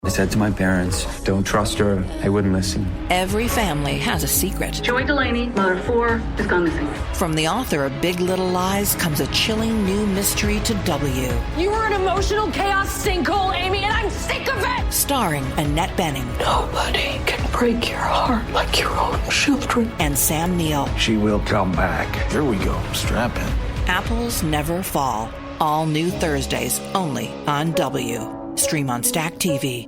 I said to my parents, don't trust her. They wouldn't listen. Every family has a secret. Joy Delaney, mother of 4, has gone missing. From the author of Big Little Lies comes a chilling new mystery to W. You are an emotional chaos sinkhole, Amy, and I'm sick of it! Starring Annette Bening. Nobody can break your heart like your own children. And Sam Neill. She will come back. Here we go. Strap in. Apples Never Fall. All new Thursdays only on W. Stream on Stack TV.